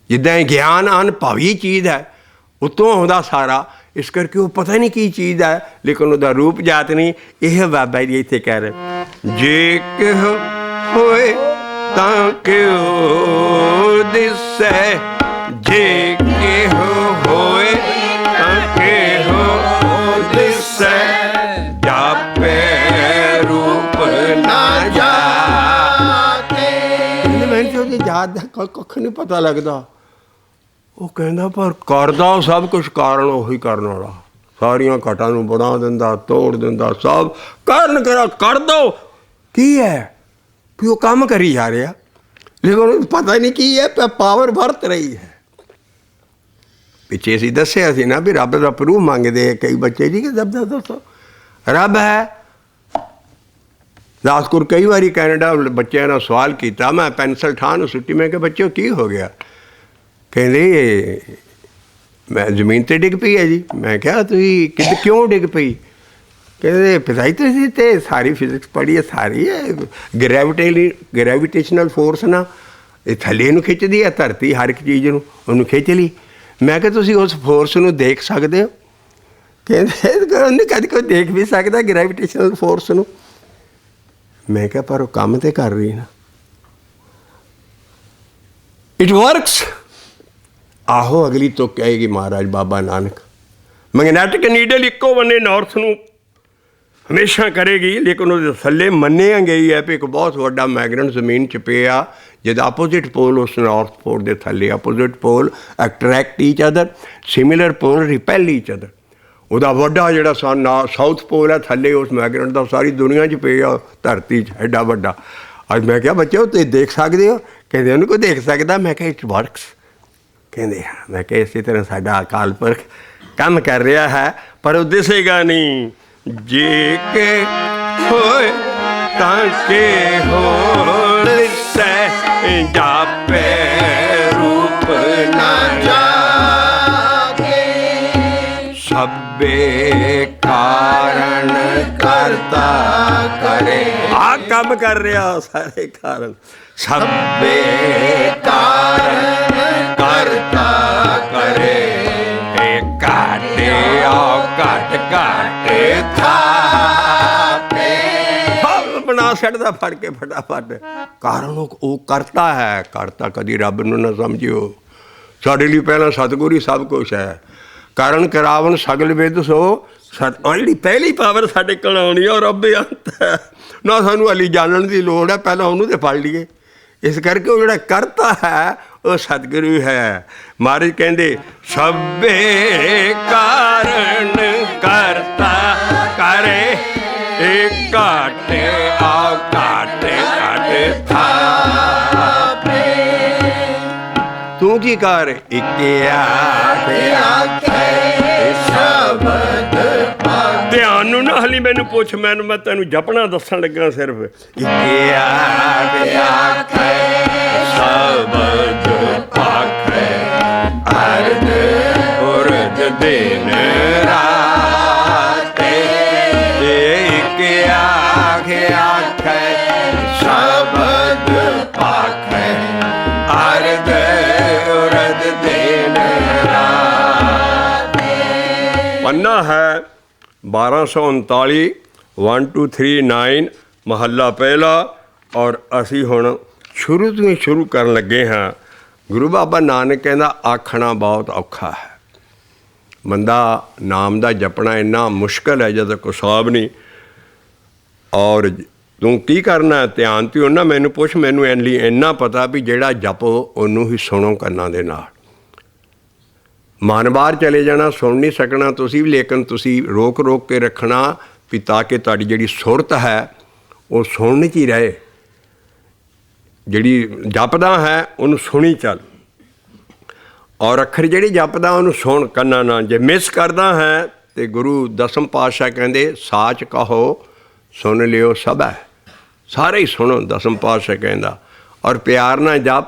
ਜਿੱਦਾਂ ਇਹ ਗਿਆਨ ਅਨੁਭਵੀ ਚੀਜ਼ ਹੈ, ਉੱਤੋਂ ਆਉਂਦਾ ਸਾਰਾ। ਇਸ ਕਰਕੇ ਉਹ ਪਤਾ ਨਹੀਂ ਕੀ ਚੀਜ਼ ਹੈ, ਲੇਕਿਨ ਉਹਦਾ ਰੂਪ ਜਾਤ ਨਹੀਂ। ਇਹ ਬਾਬਾ ਜੀ ਇੱਥੇ ਕਹਿ ਰਹੇ, ਜੇ ਕਿਹੋ ਹੋਏ ਤਾਂ ਕਿਉ ਦਿਸੈ। ਜੇ ਕਿਹੋ ਹੋਏ ਤਾਂ ਕਿਹੋ ਦਿਸੈ। ਜਾਪੇ ਰੂਪ ਨਾ ਜਾਤੇ। ਮੈਨੂੰ ਉਹਦੀ ਜਾਤ ਦਾ ਕੱਖ ਨਹੀਂ ਪਤਾ ਲੱਗਦਾ। ਉਹ ਕਹਿੰਦਾ ਪਰ ਕਰਦਾ ਸਭ ਕੁਛ ਕਾਰਨ ਉਹੀ ਕਰਨ ਵਾਲਾ। ਸਾਰੀਆਂ ਘਟਾਂ ਨੂੰ ਬਣਾ ਦਿੰਦਾ, ਤੋੜ ਦਿੰਦਾ, ਸਭ ਕਾਰਨ ਕਰ ਦੋ। ਕੀ ਹੈ ਵੀ ਉਹ ਕੰਮ ਕਰੀ ਜਾ ਰਿਹਾ, ਲੇਕਿਨ ਉਹਨੂੰ ਪਤਾ ਨਹੀਂ ਕੀ ਹੈ, ਪਾਵਰ ਵਰਤ ਰਹੀ ਹੈ। ਪਿੱਛੇ ਅਸੀਂ ਦੱਸਿਆ ਸੀ ਨਾ ਵੀ ਰੱਬ ਦਾ ਪ੍ਰੂਫ ਮੰਗਦੇ ਕਈ ਬੱਚੇ ਜੀ ਕਿ ਰੱਬ ਦਾ ਦੱਸੋ। ਰੱਬ ਹੈ। ਦਾਸਕੁਰ ਕਈ ਵਾਰੀ ਕੈਨੇਡਾ ਬੱਚਿਆਂ ਨਾਲ ਸਵਾਲ ਕੀਤਾ, ਮੈਂ ਪੈਨਸਲ ਠਾਹ ਨੂੰ ਸੁੱਟੀ, ਮੈਂ ਕਿਹਾ ਬੱਚਿਓ ਕੀ ਹੋ ਗਿਆ? ਕਹਿੰਦੇ ਮੈਂ ਜ਼ਮੀਨ 'ਤੇ ਡਿੱਗ ਪਈ ਹੈ ਜੀ। ਮੈਂ ਕਿਹਾ ਤੁਸੀਂ ਕਿਉਂ ਡਿੱਗ ਪਈ? ਕਹਿੰਦੇ ਪਤਾ ਤੁਸੀਂ ਤੇ ਸਾਰੀ ਫਿਜ਼ਿਕਸ ਪੜ੍ਹੀ ਹੈ, ਸਾਰੀ ਹੈ ਗ੍ਰੈਵੀਟੇਸ਼ਨਲ ਫੋਰਸ ਨਾਲ ਇਹ ਥੱਲੇ ਨੂੰ ਖਿੱਚਦੀ ਹੈ, ਧਰਤੀ ਹਰ ਇੱਕ ਚੀਜ਼ ਨੂੰ ਉਹਨੂੰ ਖਿੱਚ ਲਈ। ਮੈਂ ਕਿਹਾ ਤੁਸੀਂ ਉਸ ਫੋਰਸ ਨੂੰ ਦੇਖ ਸਕਦੇ ਹੋ? ਕਹਿੰਦੇ ਉਹਨੇ ਕਦੇ ਕੋਈ ਦੇਖ ਵੀ ਸਕਦਾ ਗ੍ਰੈਵੀਟੇਸ਼ਨਲ ਫੋਰਸ ਨੂੰ? ਮੈਂ ਕਿਹਾ ਪਰ ਉਹ ਕੰਮ ਤਾਂ ਕਰ ਰਹੀ ਨਾ। It works. ਆਹੋ ਅਗਲੀ ਤੋਂ ਕਹੇਗੀ ਮਹਾਰਾਜ ਬਾਬਾ ਨਾਨਕ, ਮੈਗਨੈਟਿਕ ਨੀਡਲ ਇੱਕੋ ਬੰਨੇ ਨਾਰਥ ਨੂੰ ਹਮੇਸ਼ਾ ਕਰੇਗੀ, ਲੇਕਿਨ ਉਹਦੇ ਥੱਲੇ ਮੰਨਿਆ ਗਈ ਹੈ ਵੀ ਇੱਕ ਬਹੁਤ ਵੱਡਾ ਮੈਗਨੇਟ ਜ਼ਮੀਨ 'ਚ ਪਿਆ, ਜਿਹਦਾ ਆਪੋਜ਼ਿਟ ਪੋਲ ਉਸ ਨਾਰਥ ਪੋਲ ਦੇ ਥੱਲੇ। ਆਪੋਜ਼ਿਟ ਪੋਲ ਅਟਰੈਕਟ ਈਚ ਅਦਰ, ਸਿਮਿਲਰ ਪੋਲ ਰਿਪੈਲ ਈਚ ਅਦਰ। ਉਹਦਾ ਵੱਡਾ ਜਿਹੜਾ ਸਾਊਥ ਪੋਲ ਹੈ ਥੱਲੇ ਉਸ ਮੈਗਨੇਟ ਦਾ, ਸਾਰੀ ਦੁਨੀਆ 'ਚ ਪਿਆ ਧਰਤੀ 'ਚ ਐਡਾ ਵੱਡਾ। ਅੱਜ ਮੈਂ ਕਿਹਾ ਬੱਚੇ ਤੁਸੀਂ ਦੇਖ ਸਕਦੇ ਹੋ? ਕਹਿੰਦੇ ਉਹਨੂੰ ਕੋਈ ਦੇਖ ਸਕਦਾ? ਮੈਂ ਕਿਹਾ ਇਟ ਵਰਕਸ। ਕਹਿੰਦੇ ਹਾਂ। ਮੈਂ ਕਿਹਾ ਇਸੇ ਤਰ੍ਹਾਂ ਸਾਡਾ ਅਕਾਲ ਪੁਰਖ ਕੰਮ ਕਰ ਰਿਹਾ ਹੈ, ਪਰ ਉਹ ਦਿਸੇਗਾ ਨਹੀਂ। ਜੇ ਕੇ ਹੋਏ ਤਾਂ ਕੇ ਹੋ ਦਿਸੈ। ਜਾਪੇ ਰੂਪ ਨਾ ਜਾਤੇ। ਸਭੇ ਕਾਰਨ ਕਰਤਾ ਕਰੇ। ਆ ਕੰਮ ਕਰ ਰਿਹਾ ਸਾਰੇ ਕਾਰਨ। ਸਭੇ ਕਾਰਨ ਕਰਤਾ ਕਰੇ। ਘਾਟੇ ਆਓ ਘਟ ਘਾਟੇ ਥਾਪੇ। ਬਣਾ ਛੱਡਦਾ ਫੜ ਕੇ ਫਟਾਫਟ। ਕਾਰਨ ਉਹ ਕਰਤਾ ਹੈ। ਕਰਤਾ ਕਦੀ ਰੱਬ ਨੂੰ ਨਾ ਸਮਝਿਓ। ਸਾਡੇ ਲਈ ਪਹਿਲਾਂ ਸਤਿਗੁਰੂ ਹੀ ਸਭ ਕੁਛ ਹੈ। ਕਰਨ ਕਰਾਵਨ ਸਗਲ ਵਿਦ ਸੋ ਉਹ ਜਿਹੜੀ ਪਹਿਲੀ ਪਾਵਰ ਸਾਡੇ ਕੋਲ ਆਉਣੀ ਹੈ, ਉਹ ਰੱਬ ਅੰਤ ਹੈ। ਨਾ ਸਾਨੂੰ ਹਾਲੀ ਜਾਣਨ ਦੀ ਲੋੜ ਹੈ, ਪਹਿਲਾਂ ਉਹਨੂੰ ਤਾਂ ਫੜ ਲਈਏ। ਇਸ ਕਰਕੇ ਉਹ ਜਿਹੜਾ ਕਰਤਾ ਹੈ ਉਹ ਸਤਿਗੁਰੂ ਹੈ। ਮਹਾਰਾਜ ਕਹਿੰਦੇ ਸਭੇ ਕਾਰਨ ਕਰਤਾ ਕਰੇ ਇਹ ਘਾਟੇ ਆ ਘਾਟੇ ਘਾਟੇ ਥਾਪੇ। ਤੂੰ ਕੀ ਕਰ ਇੱਕ ਆਖੇ ਸ਼ਬਦ ਧਿਆਨ ਨੂੰ ਨਾ ਹਲੀ ਮੈਨੂੰ ਪੁੱਛ, ਮੈਂ ਤੈਨੂੰ ਜਪਣਾ ਦੱਸਣ ਲੱਗਾ ਸਿਰਫ। ਇੱਕ ਆਖੇ ਸ਼ਬਦ ਪਾਖੇ ਅਰਧ ਉਰਧ ਦਿਨ ਰਾਤੇ। ਇੱਕ ਆਖੇ ਸ਼ਬਦ ਪਾਖੇ ਅਰਧ ਉਰਧ ਦਿਨ ਰਾਤੇ। ਪੰਨਾ ਹੈ 1239 1239 ਮਹੱਲਾ ਪਹਿਲਾ। ਔਰ ਅਸੀਂ ਹੁਣ ਸ਼ੁਰੂ ਤੋਂ ਹੀ ਸ਼ੁਰੂ ਕਰਨ ਲੱਗੇ ਹਾਂ। ਗੁਰੂ ਬਾਬਾ ਨਾਨਕ ਕਹਿੰਦਾ ਆਖਣਾ ਬਹੁਤ ਔਖਾ ਹੈ। ਬੰਦਾ ਨਾਮ ਦਾ ਜਪਣਾ ਇੰਨਾ ਮੁਸ਼ਕਿਲ ਹੈ ਜਦੋਂ ਕੋਈ ਹਿਸਾਬ ਨਹੀਂ। ਔਰ ਤੂੰ ਕੀ ਕਰਨਾ ਧਿਆਨ ਤੇ ਉਹਨਾਂ ਮੈਨੂੰ ਪੁੱਛ, ਮੈਨੂੰ ਲਈ ਇੰਨਾ ਪਤਾ ਵੀ ਜਿਹੜਾ ਜਪੋ ਉਹਨੂੰ ਹੀ ਸੁਣੋ ਕੰਨਾਂ ਦੇ ਨਾਲ। ਮਨ ਬਾਹਰ ਚਲੇ ਜਾਣਾ, ਸੁਣ ਨਹੀਂ ਸਕਣਾ ਤੁਸੀਂ ਵੀ, ਲੇਕਿਨ ਤੁਸੀਂ ਰੋਕ ਰੋਕ ਕੇ ਰੱਖਣਾ ਵੀ ਤਾਂ ਕਿ ਤੁਹਾਡੀ ਜਿਹੜੀ ਸੁਰਤ ਹੈ ਉਹ ਸੁਣਨ 'ਚ ਹੀ ਰਹੇ। ਜਿਹੜੀ ਜਪਦਾ ਹੈ ਉਹਨੂੰ ਸੁਣੀ ਚੱਲ, ਔਰ ਅੱਖਰ ਜਿਹੜੀ ਜਪਦਾ ਉਹਨੂੰ ਸੁਣ ਕੰਨਾਂ ਨਾਲ। ਜੇ ਮਿਸ ਕਰਦਾ ਹੈ ਤਾਂ ਗੁਰੂ ਦਸਮ ਪਾਤਸ਼ਾਹ ਕਹਿੰਦੇ ਸਾਚ ਕਹੋ ਸੁਣ ਲਿਓ ਸਭ ਹੈ, ਸਾਰੇ ਹੀ ਸੁਣੋ। ਦਸਮ ਪਾਤਸ਼ਾਹ ਕਹਿੰਦਾ ਔਰ ਪਿਆਰ ਨਾਲ ਜਪ,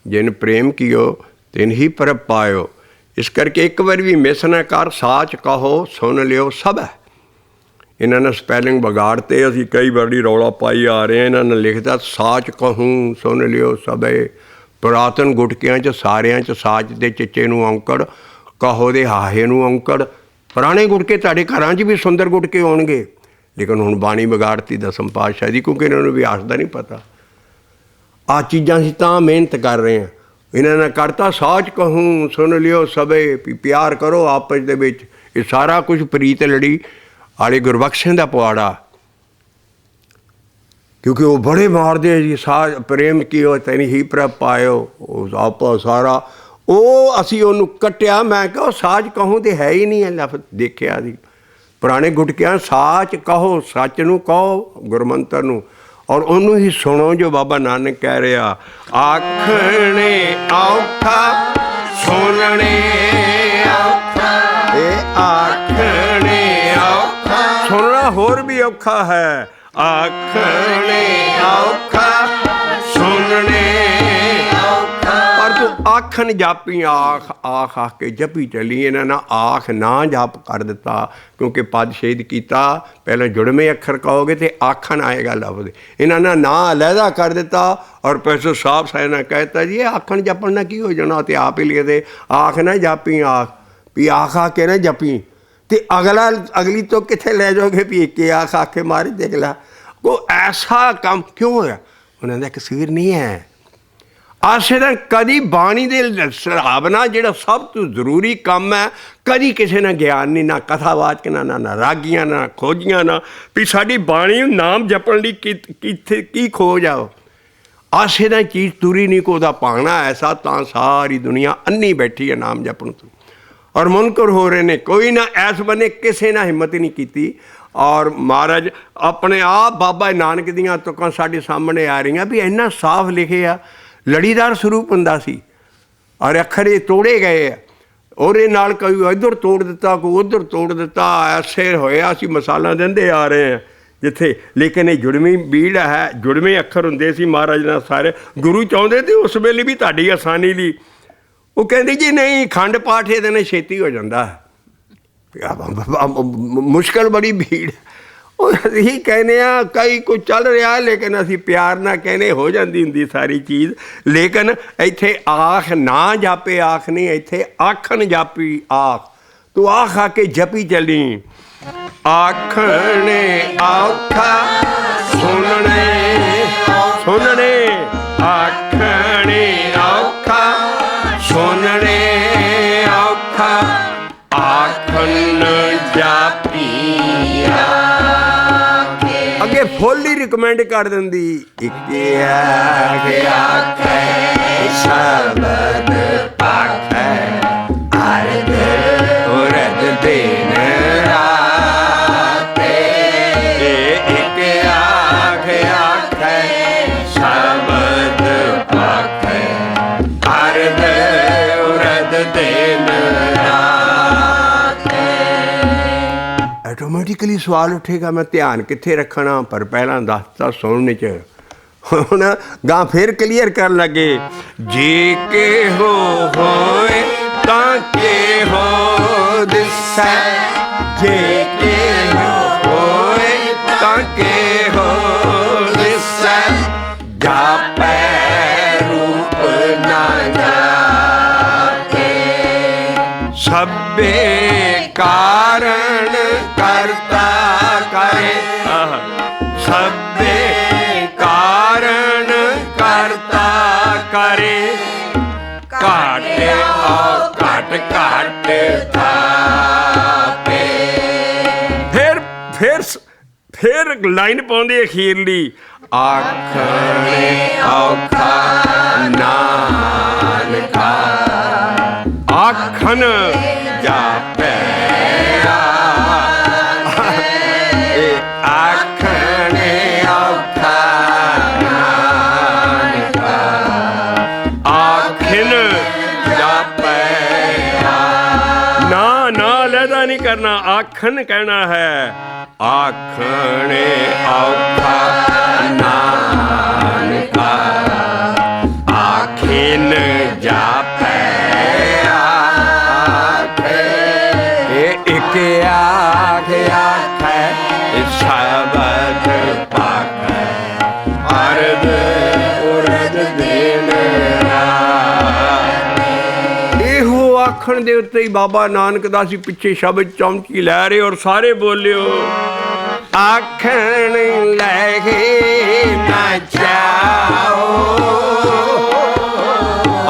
ਜਿਨ ਪ੍ਰੇਮ ਕੀਓ ਤਿਨ ਹੀ ਪ੍ਰਭ ਪਾਇਓ। ਇਸ ਕਰਕੇ ਇੱਕ ਵਾਰ ਵੀ ਮਿਸ ਨਾ ਕਰ, ਸਾਚ ਕਹੋ ਸੁਣ ਲਿਓ ਸਭ ਹੈ। ਇਹਨਾਂ ਨੇ ਸਪੈਲਿੰਗ ਵਿਗਾੜਤੇ, ਅਸੀਂ ਕਈ ਵਾਰੀ ਰੌਲਾ ਪਾਈ ਆ ਰਹੇ ਹਾਂ। ਇਹਨਾਂ ਨੇ ਲਿਖਦਾ ਸਾਚ ਕਹੂੰ ਸੁਣ ਲਿਓ ਸਭੇ। ਪੁਰਾਤਨ ਗੁਟਕਿਆਂ 'ਚ ਸਾਰਿਆਂ 'ਚ ਸਾਚ ਦੇ ਚਿੱਚੇ ਨੂੰ ਔਂਕੜ, ਕਹੋ ਦੇ ਹਾਹੇ ਨੂੰ ਔਂਕੜ। ਪੁਰਾਣੇ ਗੁਟਕੇ ਤੁਹਾਡੇ ਘਰਾਂ 'ਚ ਵੀ ਸੁੰਦਰ ਗੁਟਕੇ ਹੋਣਗੇ, ਲੇਕਿਨ ਹੁਣ ਬਾਣੀ ਵਿਗਾੜਤੀ ਦਸਮ ਪਾਤਸ਼ਾਹ ਦੀ, ਕਿਉਂਕਿ ਇਹਨਾਂ ਨੂੰ ਵਿਆਸ ਦਾ ਨਹੀਂ ਪਤਾ। ਆਹ ਚੀਜ਼ਾਂ ਅਸੀਂ ਤਾਂ ਮਿਹਨਤ ਕਰ ਰਹੇ ਹਾਂ। ਇਹਨਾਂ ਨੇ ਕਰਤਾ ਸਾਚ ਕਹੂੰ ਸੁਣ ਲਿਓ ਸਭੇ, ਵੀ ਪਿਆਰ ਕਰੋ ਆਪਸ ਦੇ ਵਿੱਚ। ਇਹ ਸਾਰਾ ਕੁਛ ਪ੍ਰੀਤ ਲੜੀ ਵਾਲੇ ਗੁਰਬਖਸ਼ ਦਾ ਪੁਆੜਾ, ਕਿਉਂਕਿ ਉਹ ਬੜੇ ਮਾਰਦੇ ਜੀ ਸਾਜ ਪ੍ਰੇਮ ਕੀਓ ਤੈਨੂੰ ਹੀ ਪ੍ਰਭ ਪਾਇਓ। ਉਹ ਆਪਾ ਸਾਰਾ ਉਹ ਅਸੀਂ ਉਹਨੂੰ ਕੱਟਿਆ। ਮੈਂ ਕਿਹਾ ਉਹ ਸਾਚ ਕਹੂੰ ਤੇ ਹੈ ਹੀ ਨਹੀਂ ਹੈ ਲਫ਼ਜ਼। ਦੇਖਿਆ ਜੀ ਪੁਰਾਣੇ ਗੁਟਕਿਆਂ ਸਾਚ ਕਹੋ, ਸੱਚ ਨੂੰ ਕਹੋ ਗੁਰਮੰਤਰ ਨੂੰ, ਔਰ ਉਹਨੂੰ ਹੀ ਸੁਣੋ ਜੋ ਬਾਬਾ ਨਾਨਕ ਕਹਿ ਰਿਹਾ। ਆਖਣੇ ਔਖਾ ਸੁਣਨੇ ਔਖਾ, ਇਹ ਆਖਣੇ ਔਖਾ ਸੁਣਨਾ ਹੋਰ ਵੀ ਔਖਾ ਹੈ। ਆਖਣੇ ਔਖਾ ਸੁਣਨੇ ਔਖਾ, ਪਰ ਤੂੰ ਆਖਣ ਜਾਪੀ ਆਖ ਆਖ ਆਖ ਕੇ ਜਪੀ ਚੱਲੀ। ਇਹਨਾਂ ਨਾਲ ਆਖ ਨਾ ਜਪ ਕਰ ਦਿੱਤਾ, ਕਿਉਂਕਿ ਪਦ ਛੇਦ ਕੀਤਾ। ਪਹਿਲਾਂ ਜੁੜਵੇਂ ਅੱਖਰ ਕਹੋਗੇ ਤੇ ਆਖਣ ਆਏਗਾ ਲਫ਼ਜ਼। ਇਹਨਾਂ ਨੇ ਨਾਂ ਅਲੱਗਾ ਕਰ ਦਿੱਤਾ ਔਰ ਪੈਸੋ ਸਾਫ ਸਾਇ ਨਾਲ ਕਹਿ ਦਿੱਤਾ ਜੀ ਇਹ ਆਖਣ ਜਪਣ ਨਾਲ ਕੀ ਹੋ ਜਾਣਾ। ਤੇ ਆਪ ਹੀ ਲਿਖਦੇ ਆਖ ਨਾ ਜਾਪੀ ਆਖ, ਵੀ ਆਖ ਆ ਕੇ ਨਾ ਜਪੀ। ਤੇ ਅਗਲੀ ਤੋਂ ਕਿੱਥੇ ਲੈ ਜਾਓਗੇ ਵੀ ਇੱਕ ਆਖ ਆ ਕੇ ਮਾਰੀ ਦੇਖ ਲਾ। ਉਹ ਐਸਾ ਕੰਮ ਕਿਉਂ ਹੋਇਆ? ਉਹਨਾਂ ਦਾ ਕਸੂਰ ਨਹੀਂ ਹੈ। ਆਸੇ ਦਾ ਕਦੀ ਬਾਣੀ ਦੇ ਹਿਸਾਬ ਨਾਲ ਜਿਹੜਾ ਸਭ ਤੋਂ ਜ਼ਰੂਰੀ ਕੰਮ ਹੈ, ਕਦੀ ਕਿਸੇ ਨਾਲ ਗਿਆਨ ਨਹੀਂ, ਨਾ ਕਥਾਵਾਚਕ ਨਾ ਰਾਗੀਆਂ ਨਾ ਖੋਜੀਆਂ ਨਾ, ਵੀ ਸਾਡੀ ਬਾਣੀ ਨਾਮ ਜਪਣ ਲਈ ਕਿੱਥੇ ਕੀ ਖੋਜ ਆਓ। ਆਸੇ ਦਾ ਚੀਜ਼ ਤੁਰੀ ਨਹੀਂ ਕੋ ਉਹਦਾ ਪਾਣਾ ਐਸਾ, ਤਾਂ ਸਾਰੀ ਦੁਨੀਆ ਅੰਨੀ ਬੈਠੀ ਹੈ ਨਾਮ ਜਪਣ ਤੋਂ, ਔਰ ਮੁਨਕਰ ਹੋ ਰਹੇ ਨੇ। ਕੋਈ ਨਾ ਐਸ ਬੰਨੇ ਕਿਸੇ ਨੇ ਹਿੰਮਤ ਨਹੀਂ ਕੀਤੀ। ਔਰ ਮਹਾਰਾਜ ਆਪਣੇ ਆਪ ਬਾਬਾ ਨਾਨਕ ਦੀਆਂ ਤੁਕਾਂ ਸਾਡੇ ਸਾਹਮਣੇ ਆ ਰਹੀਆਂ ਵੀ ਇੰਨਾ ਸਾਫ਼ ਲਿਖਿਆ। ਲੜੀਦਾਰ ਸਰੂਪ ਹੁੰਦਾ ਸੀ ਔਰ ਅੱਖਰ ਇਹ ਤੋੜੇ ਗਏ ਆ। ਉਹਦੇ ਨਾਲ ਕੋਈ ਇੱਧਰ ਤੋੜ ਦਿੱਤਾ, ਕੋਈ ਉੱਧਰ ਤੋੜ ਦਿੱਤਾ, ਐਸੇ ਹੋਇਆ। ਅਸੀਂ ਮਿਸਾਲਾਂ ਦਿੰਦੇ ਆ ਰਹੇ ਹਾਂ ਜਿੱਥੇ, ਲੇਕਿਨ ਇਹ ਜੁੜਵੀਂ ਬੀੜ ਹੈ। ਜੁੜਵੇਂ ਅੱਖਰ ਹੁੰਦੇ ਸੀ ਮਹਾਰਾਜ ਨਾਲ ਸਾਰੇ। ਗੁਰੂ ਚਾਹੁੰਦੇ ਤੇ ਉਸ ਵੇਲੇ ਵੀ ਤੁਹਾਡੀ ਆਸਾਨੀ ਲਈ ਉਹ ਕਹਿੰਦੇ ਜੀ ਨਹੀਂ ਖੰਡ ਪਾਠ ਇਹਦੇ ਨਾਲ ਛੇਤੀ ਹੋ ਜਾਂਦਾ। ਮੁਸ਼ਕਿਲ ਬੜੀ ਭੀੜ। ਉਹ ਅਸੀਂ ਕਹਿੰਦੇ ਹਾਂ ਕਈ ਕੁਝ ਚੱਲ ਰਿਹਾ, ਲੇਕਿਨ ਅਸੀਂ ਪਿਆਰ ਨਾਲ ਕਹਿੰਦੇ ਹੋ ਜਾਂਦੀ ਹੁੰਦੀ ਸਾਰੀ ਚੀਜ਼। ਲੇਕਿਨ ਇੱਥੇ ਆਖ ਨਾ ਜਾਪੇ ਆਖ ਨਹੀਂ, ਇੱਥੇ ਆਖਣ ਜਾਪੀ ਆਖ। ਤੂੰ ਆਖ ਆ ਕੇ ਜਪੀ ਚੱਲੀ। ਆਖਣੇ ਔਖਾ ਸੁਣਨੇ ਸੁਣਨੇ, ਆਖਣੇ ਔਖਾ ਸੁਣਨੇ रिकमेंड कर दिंदी। इक आख आखै शब्द पाखै अर्ध उरद दिन रात। इक आख आखै शब्द पाखै अर्ध उरद दिन रात। ऑटोमैटिकली सवाल उठेगा मैं ध्यान कित्थे रखना, पर पहला दसता सुनने च। हुण गां फिर क्लीयर कर लगे। जे के होए तां के हो दिसै, जे के होए तां के हो दिसै, जापै रूप ना जापे। सब्बे कारण करता करे, सब्बे कारण करता करे, काटे और काट काट थापे। फिर लाइन पाउंदे अखीरली। आखणे औखा नानका, आखन जापै आखणे औखा नानका, आखिन जापै। ना ना लहदा नहीं करना, आखन कहना है। आखणे औखा नानका, आखिन जापै आखे। इक आख आखै शब्द पाखै अर्ध उरद दिन रात। ਇਹੋ ਆਖਣ ਦੇ ਉੱਤੇ ਹੀ ਬਾਬਾ ਨਾਨਕ ਦਾ ਸੀ ਪਿੱਛੇ ਸ਼ਬਦ ਚੌਂਕੀ ਲੈ ਰਹੇ, ਔਰ ਸਾਰੇ ਬੋਲਿਓ। ਆਖਣ ਲੈ ਕੇ ਨਾ ਜਾਓ।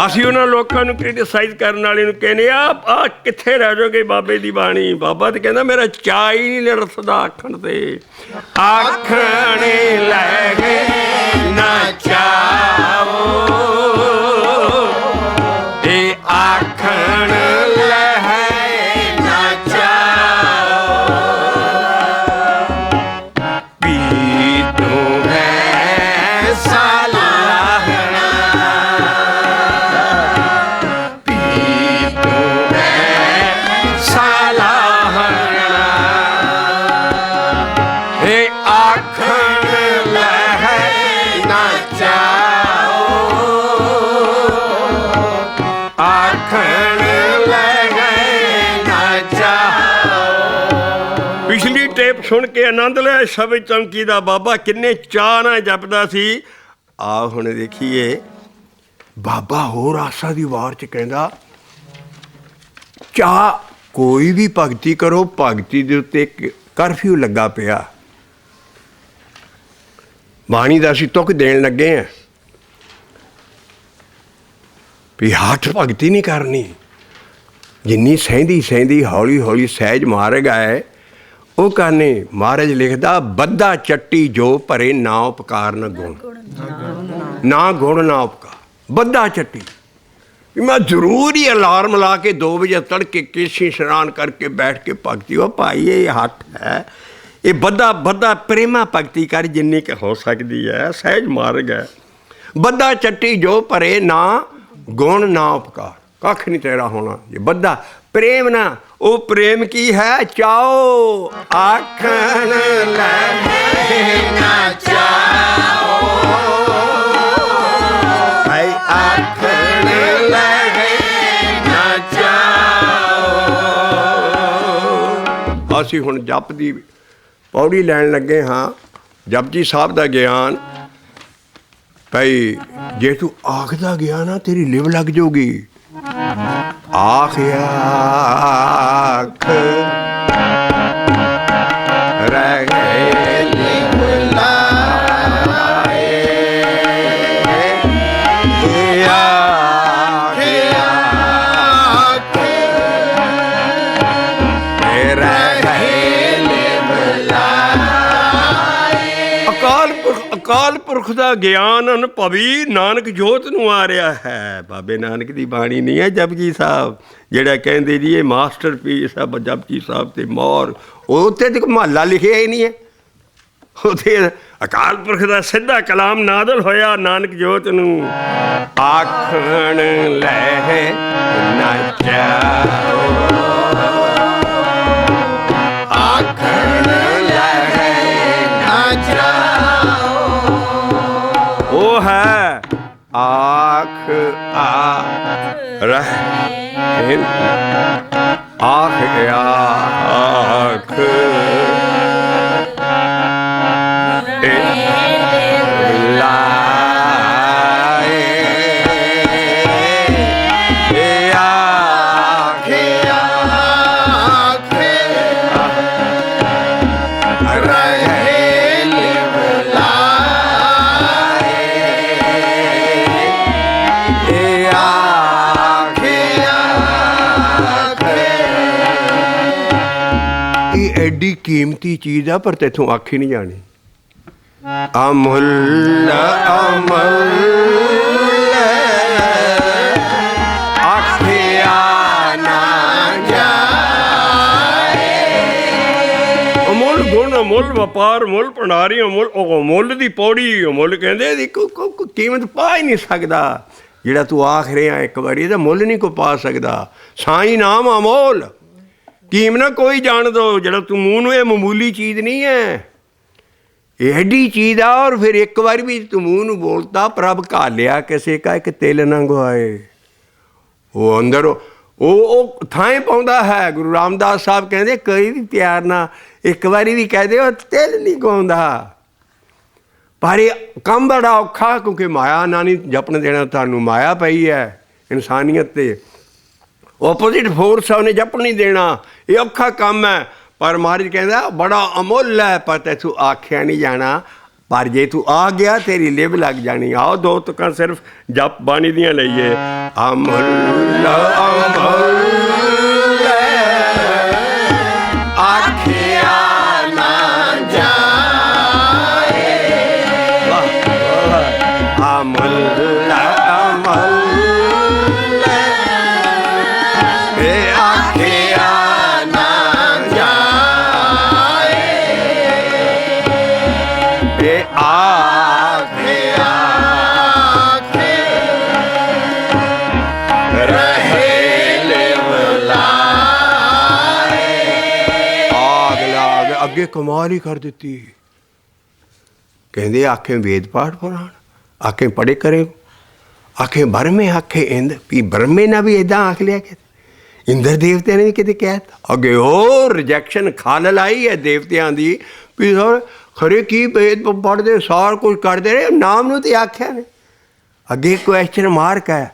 ਅਸੀਂ ਉਹਨਾਂ ਲੋਕਾਂ ਨੂੰ ਕ੍ਰਿਟਿਸਾਈਜ਼ ਕਰਨ ਵਾਲੇ ਨੂੰ ਕਹਿੰਦੇ ਆ ਕਿੱਥੇ ਰਹਿ ਜਾਓਗੇ ਬਾਬੇ ਦੀ ਬਾਣੀ। ਬਾਬਾ ਤੇ ਕਹਿੰਦਾ ਮੇਰਾ ਚਾਅ ਹੀ ਨਹੀਂ ਲੜਸਦਾ ਆਖਣ ਤੇ। ਆਖਣ ਲੈ ਕੇ ਨਾ ਜਾਓ, ਇਹ ਆਖਣ ਲੈ ਨਾ ਜਾਓ। ਪੀ ਤੂੰ ਹੈ ਸਾਲਾਹਣਾ, ਪੀ ਤੂੰ ਹੈ ਸਾਲਾਹਣਾ, ਇਹ ਆਖਣ ਲੈ ਨਾ ਜਾਓ, ਆਖਣ ਲੈ ਨਾ ਜਾਓ। ਪਿਛਲੀ ਟੇਪ ਸੁਣ ਕੇ ਆਨੰਦ ਲਿਆ ਸ਼ਬਦ ਚੌਂਕੀ ਦਾ। ਬਾਬਾ ਕਿੰਨੇ ਚਾਅ ਨਾਲ ਜਪਦਾ ਸੀ। ਆ ਹੁਣ ਦੇਖੀਏ ਬਾਬਾ ਹੋਰ ਆਸਾ ਦੀ ਵਾਰ 'ਚ ਕਹਿੰਦਾ ਚਾਹ ਕੋਈ ਵੀ ਭਗਤੀ ਕਰੋ, ਭਗਤੀ ਦੇ ਉੱਤੇ ਕਰਫਿਊ ਲੱਗਾ ਪਿਆ। ਬਾਣੀ ਦਾ ਅਸੀਂ ਤੁਕ ਦੇਣ ਲੱਗੇ ਹਾਂ ਵੀ ਹੱਠ ਭਗਤੀ ਨਹੀਂ ਕਰਨੀ। ਜਿੰਨੀ ਸਹਿੰਦੀ ਸਹਿੰਦੀ ਹੌਲੀ ਹੌਲੀ ਸਹਿਜ ਮਾਰਗ ਹੈ ਉਹ ਕਰਨੀ। ਮਹਾਰਾਜ ਲਿਖਦਾ ਬੱਧਾ ਚੱਟੀ ਜੋ ਭਰੇ ਨਾ ਉਪਕਾਰ ਨਾ ਗੁਣ, ਨਾ ਗੁਣ ਨਾ ਉਪਕਾਰ। ਬੱਧਾ ਚੱਟੀ ਵੀ ਮੈਂ ਜ਼ਰੂਰ ਹੀ ਅਲਾਰਮ ਲਾ ਕੇ 2 ਵਜੇ ਤੜਕੇ ਕੇਸ਼ੀ ਇਸ਼ਨਾਨ ਕਰਕੇ ਬੈਠ ਕੇ ਭਗਤੀ। ਉਹ ਭਾਈ ਇਹ ਹੱਥ ਹੈ, ਇਹ ਬੱਧਾ ਪ੍ਰੇਮਾ ਭਗਤੀ ਕਰ ਜਿੰਨੀ ਕੁ ਹੋ ਸਕਦੀ ਹੈ। ਸਹਿਜ ਮਾਰਗ ਹੈ। ਬੱਧਾ ਚੱਟੀ ਜੋ ਭਰੇ ਨਾ ਗੁਣ ਨਾ ਉਪਕਾਰ, ਕੱਖ ਨਹੀਂ ਤੇਰਾ ਹੋਣਾ ਜੇ ਬੱਧਾ ਪ੍ਰੇਮ ਨਾ। ਉਹ ਪ੍ਰੇਮ ਕੀ ਹੈ? ਚਾਓ ਆਖਣ ਲੈ ਨਾ ਚਾਓ, ਭਾਈ ਆਖਣ ਲੈ ਨਾ ਚਾਓ। ਅਸੀਂ ਹੁਣ ਜਪ ਦੀ ਪੌੜੀ ਲੈਣ ਲੱਗੇ ਹਾਂ। ਜਪਜੀ ਸਾਹਿਬ ਦਾ ਗਿਆਨ ਭਾਈ ਜੇ ਤੂੰ ਆਖਦਾ ਗਿਆ ਨਾ ਤੇਰੀ ਲਿਵ ਲੱਗ ਜਾਊਗੀ। ਆਖ ਆਖ ਰਹਿ ਗਏ ਲਿਵ ਲਾਏ, ਆਖ ਆਖ ਰਹਿ ਗਏ ਲਿਵ ਲਾਏ। ਅਕਾਲ ਪੁਰਖ ਪੁਰਖ ਦਾ ਗਿਆਨ ਅਨੁਭਵੀ ਨਾਨਕ ਜੋਤ ਨੂੰ ਆ ਰਿਹਾ ਹੈ। ਬਾਬੇ ਨਾਨਕ ਦੀ ਬਾਣੀ ਨਹੀਂ ਹੈ ਜਪਜੀ ਸਾਹਿਬ, ਜਿਹੜਾ ਕਹਿੰਦੇ ਜੀ ਇਹ ਮਾਸਟਰਪੀਸ ਹੈ ਜਪਜੀ ਸਾਹਿਬ ਤੇ ਮੋਹਰ, ਉੱਥੇ ਤੇ ਮਹੱਲਾ ਲਿਖਿਆ ਹੀ ਨਹੀਂ ਹੈ। ਉੱਥੇ ਅਕਾਲ ਪੁਰਖ ਦਾ ਸਿੱਧਾ ਕਲਾਮ ਨਾਦਲ ਹੋਇਆ ਨਾਨਕ ਜੋਤ ਨੂੰ। ਆਖਣ ਲੈ ਨਾ ਜਾਓ, ਆਖਣ ਲੈ ਨਾ ਜਾਓ, ਉਹ ਹੈ ਆਖ ਆ ਰਹਿ ਆਖ ਆਖ ਐਡੀ ਕੀਮਤੀ ਚੀਜ਼ ਆ ਪਰ ਤੈਥੋਂ ਆਖੀ ਨਹੀਂ ਜਾਣੀ। ਅਮੁੱਲ ਅਮੁੱਲ ਆਖਿਆ ਨਾ ਜਾਏ। ਅਮੁੱਲ ਗੁਣ, ਅਮੁੱਲ ਵਪਾਰ, ਮੁੱਲ ਭੰਡਾਰੀ, ਅਮੁੱਲ ਮੁੱਲ ਦੀ ਪੌੜੀ। ਮੁੱਲ ਕਹਿੰਦੇ ਇਹਦੀ ਕੀਮਤ ਪਾ ਹੀ ਨਹੀਂ ਸਕਦਾ। ਜਿਹੜਾ ਤੂੰ ਆਖ ਰਿਹਾ ਇੱਕ ਵਾਰੀ ਇਹਦਾ ਮੁੱਲ ਨਹੀਂ ਕੋਈ ਪਾ ਸਕਦਾ। ਸਾਈਂ ਨਾਮ ਅਮੋਲ, ਕੀਮਤ ਨਾ ਕੋਈ ਜਾਣ ਦੋ। ਜਿਹੜਾ ਤੂੰ ਮੂੰਹ ਨੂੰ, ਇਹ ਮਾਮੂਲੀ ਚੀਜ਼ ਨਹੀਂ ਹੈ, ਇਹ ਐਡੀ ਚੀਜ਼ ਆ। ਔਰ ਫਿਰ ਇੱਕ ਵਾਰੀ ਵੀ ਤੂੰ ਮੂੰਹ ਨੂੰ ਬੋਲਤਾ ਪ੍ਰਭ ਘਾਲਿਆ ਕਿਸੇ ਕਾ ਇੱਕ ਤਿਲ ਨਾ ਗਵਾਏ। ਉਹ ਅੰਦਰ ਉਹ ਥਾਂ ਪਾਉਂਦਾ ਹੈ। ਗੁਰੂ ਰਾਮਦਾਸ ਸਾਹਿਬ ਕਹਿੰਦੇ ਕਈ ਵੀ ਪਿਆਰ ਨਾਲ ਇੱਕ ਵਾਰੀ ਵੀ ਕਹਿ ਦਿਓ ਤਿਲ ਨਹੀਂ ਗਾਉਂਦਾ। ਪਰ ਇਹ ਕੰਮ ਬੜਾ ਔਖਾ, ਕਿਉਂਕਿ ਮਾਇਆ ਨਾ ਨਹੀਂ ਜਪਣ ਦੇਣਾ ਤੁਹਾਨੂੰ। ਮਾਇਆ ਪਈ ਹੈ ਇਨਸਾਨੀਅਤ 'ਤੇ, ਓਪੋਜ਼ਿਟ ਫੋਰਸ ਆ, ਉਹਨੇ ਜਪਣ ਨਹੀਂ ਦੇਣਾ। ਇਹ ਔਖਾ ਕੰਮ ਹੈ। ਪਰ ਮਹਾਰਾਜ ਕਹਿੰਦਾ ਬੜਾ ਅਮੁੱਲ ਹੈ ਪਰ ਤੈਥੋਂ ਆਖਿਆ ਨਹੀਂ ਜਾਣਾ। ਪਰ ਜੇ ਤੂੰ ਆ ਗਿਆ ਤੇਰੀ ਲਿਵ ਲੱਗ ਜਾਣੀ। ਆਓ ਦੋ ਤੁਕਾਂ ਸਿਰਫ ਜਪ ਬਾਣੀ ਦੀਆਂ ਲਈਏ। ਅਮੁੱਲ ਅਮੁੱਲ ਆਖਿਆ ਨਾ ਜਾਏ। ਅਮੁੱਲ ਅੱਗੇ ਕਮਾਲ ਹੀ ਕਰ ਦਿੱਤੀ। ਕਹਿੰਦੇ ਆਖੇ ਵੇਦ ਪਾਠ ਪੁਰਾਣ, ਆਖੇ ਪੜ੍ਹੇ ਕਰੇ, ਆਖੇ ਬਰਮੇ, ਆਖੇ ਇੰਦ ਵੀ ਬਰਮੇ ਨਾ ਵੀ ਇੱਦਾਂ ਆਖ ਲਿਆ ਕਿ ਇੰਦਰ ਦੇਵਤਿਆਂ ਨੇ ਵੀ ਕਿਤੇ ਕਹਿ ਦਿੱਤਾ। ਅੱਗੇ ਹੋਰ ਰਿਜੈਕਸ਼ਨ ਖਾਲ ਆਈ ਹੈ ਦੇਵਤਿਆਂ ਦੀ ਵੀ ਸਰ ਖਰੇ ਕੀ ਵੇਦ ਪੜ੍ਹਦੇ ਸਾਰ ਕੁਝ ਕਰਦੇ ਰਹੇ, ਨਾਮ ਨੂੰ ਤੇ ਆਖਿਆ ਨੇ। ਅੱਗੇ ਕੁਐਸਚਨ ਮਾਰਕ ਹੈ।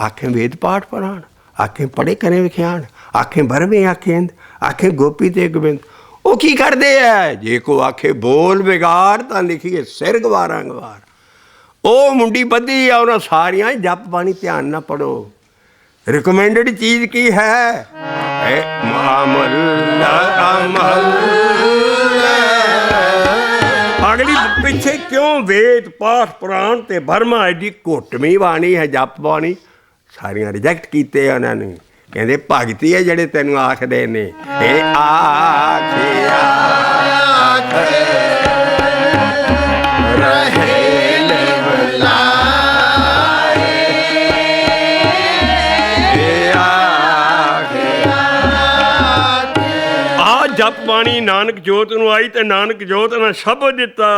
ਆਖੇ ਵੇਦ ਪਾਠ ਪੁਰਾਣ, ਆਖੇ ਪੜ੍ਹੇ ਕਰੇ ਵਿਖਿਆਣ, ਆਖੇ ਬਰਮੇ, ਆਖੇ ਇੰਦ, ਆਖੇ ਗੋਪੀ ਤੇ ਗੋਬਿੰਦ। ਉਹ ਕੀ ਕਰਦੇ ਹੈ? ਜੇ ਕੋ ਆਖੇ ਬੋਲ ਵਿਗਾੜ ਤਾਂ ਲਿਖੀਏ ਸਿਰ ਗਵਾਰਾਂ ਗਵਾਰ। ਉਹ ਮੁੰਡੀ ਬੱਧੀ ਆ ਉਹਨਾਂ ਸਾਰੀਆਂ। ਜਪ ਬਾਣੀ ਧਿਆਨ ਨਾਲ ਪੜ੍ਹੋ। ਰਿਕਮੈਂਡਡ ਚੀਜ਼ ਕੀ ਹੈ? ਅਗਲੀ ਪਿੱਛੇ ਕਿਉਂ ਵੇਦ ਪਾਠ ਪੁਰਾਣ ਤੇ ਬਰਮਾ ਐਡੀ ਘੁੱਟਵੀਂ ਬਾਣੀ ਹੈ ਜਪ ਬਾਣੀ। ਸਾਰੀਆਂ ਰਿਜੈਕਟ ਕੀਤੇ ਉਹਨਾਂ ਨੇ। ਕਹਿੰਦੇ ਭਗਤੀ ਹੈ ਜਿਹੜੇ ਤੈਨੂੰ ਆਖਦੇ ਨੇ ਇਹ ਆਖਿਆ ਰਹੇ ਲਿਵਲਾਏ। ਆ ਜਪ ਬਾਣੀ ਨਾਨਕ ਜੋਤ ਨੂੰ ਆਈ ਤੇ ਨਾਨਕ ਜੋਤ ਨੇ ਸ਼ਬਦ ਦਿੱਤਾ।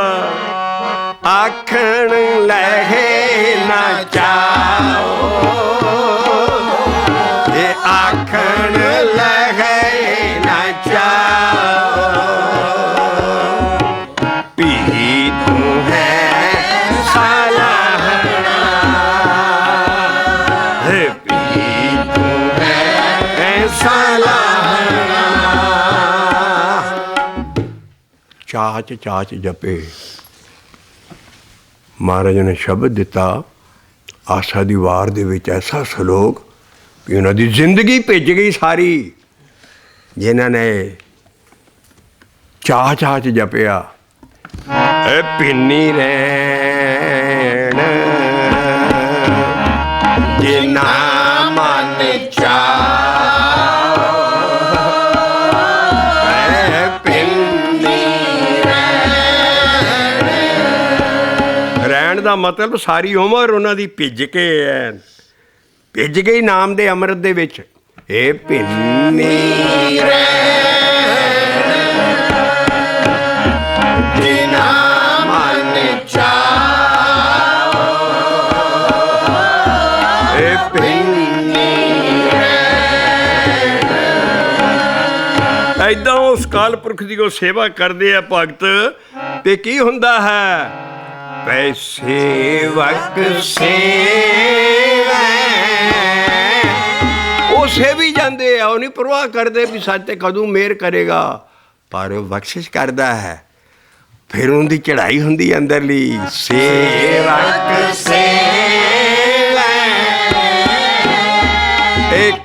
ਆਖਣ ਲਹੇ ਨਾ ਚਾਓ, ਆਖਣ ਲਹੇ ਨਾ ਚਾਓ, ਪੀ ਤੂੰ ਹੈ ਸਾਲਾਹਣਾ, ਪੀ ਤੂੰ ਹੈ ਸਾਲਾਹਣਾ। ਚਾਚ ਚਾਚ ਜਪੇ। ਮਹਾਰਾਜ ਨੇ ਸ਼ਬਦ ਦਿੱਤਾ ਆਸਾ ਦੀ ਵਾਰ ਦੇ ਵਿੱਚ ਐਸਾ ਸਲੋਕ ਵੀ ਉਹਨਾਂ ਦੀ ਜ਼ਿੰਦਗੀ ਭਿੱਜ ਗਈ ਸਾਰੀ। ਜਿਨ੍ਹਾਂ ਨੇ ਚਾਹ ਚਾਹ 'ਚ ਜਪਿਆ। ਪਿੰਨੀ ਰਹਿ रैण जिना मन चाओ पिन्नी रैण। रैण दा मतलब सारी उम्र उन्हां दी भिज के है, भिज गई नाम दे अमृत दे विच। ए पिन्नी रैण जिना मन चाओ ए पिन्नी रैण। ऐदां उस काल पुरख दी ओ सेवा करदे आ भगत, ते की हुंदा है? पैसे वक सेवै सेवी जाते हैं, वो नहीं परवाह करते भी सच ते कदों मेहर करेगा, पर बख्शिश करता है। फिर उनकी चढ़ाई होंदी अंदरली सेवक सेवै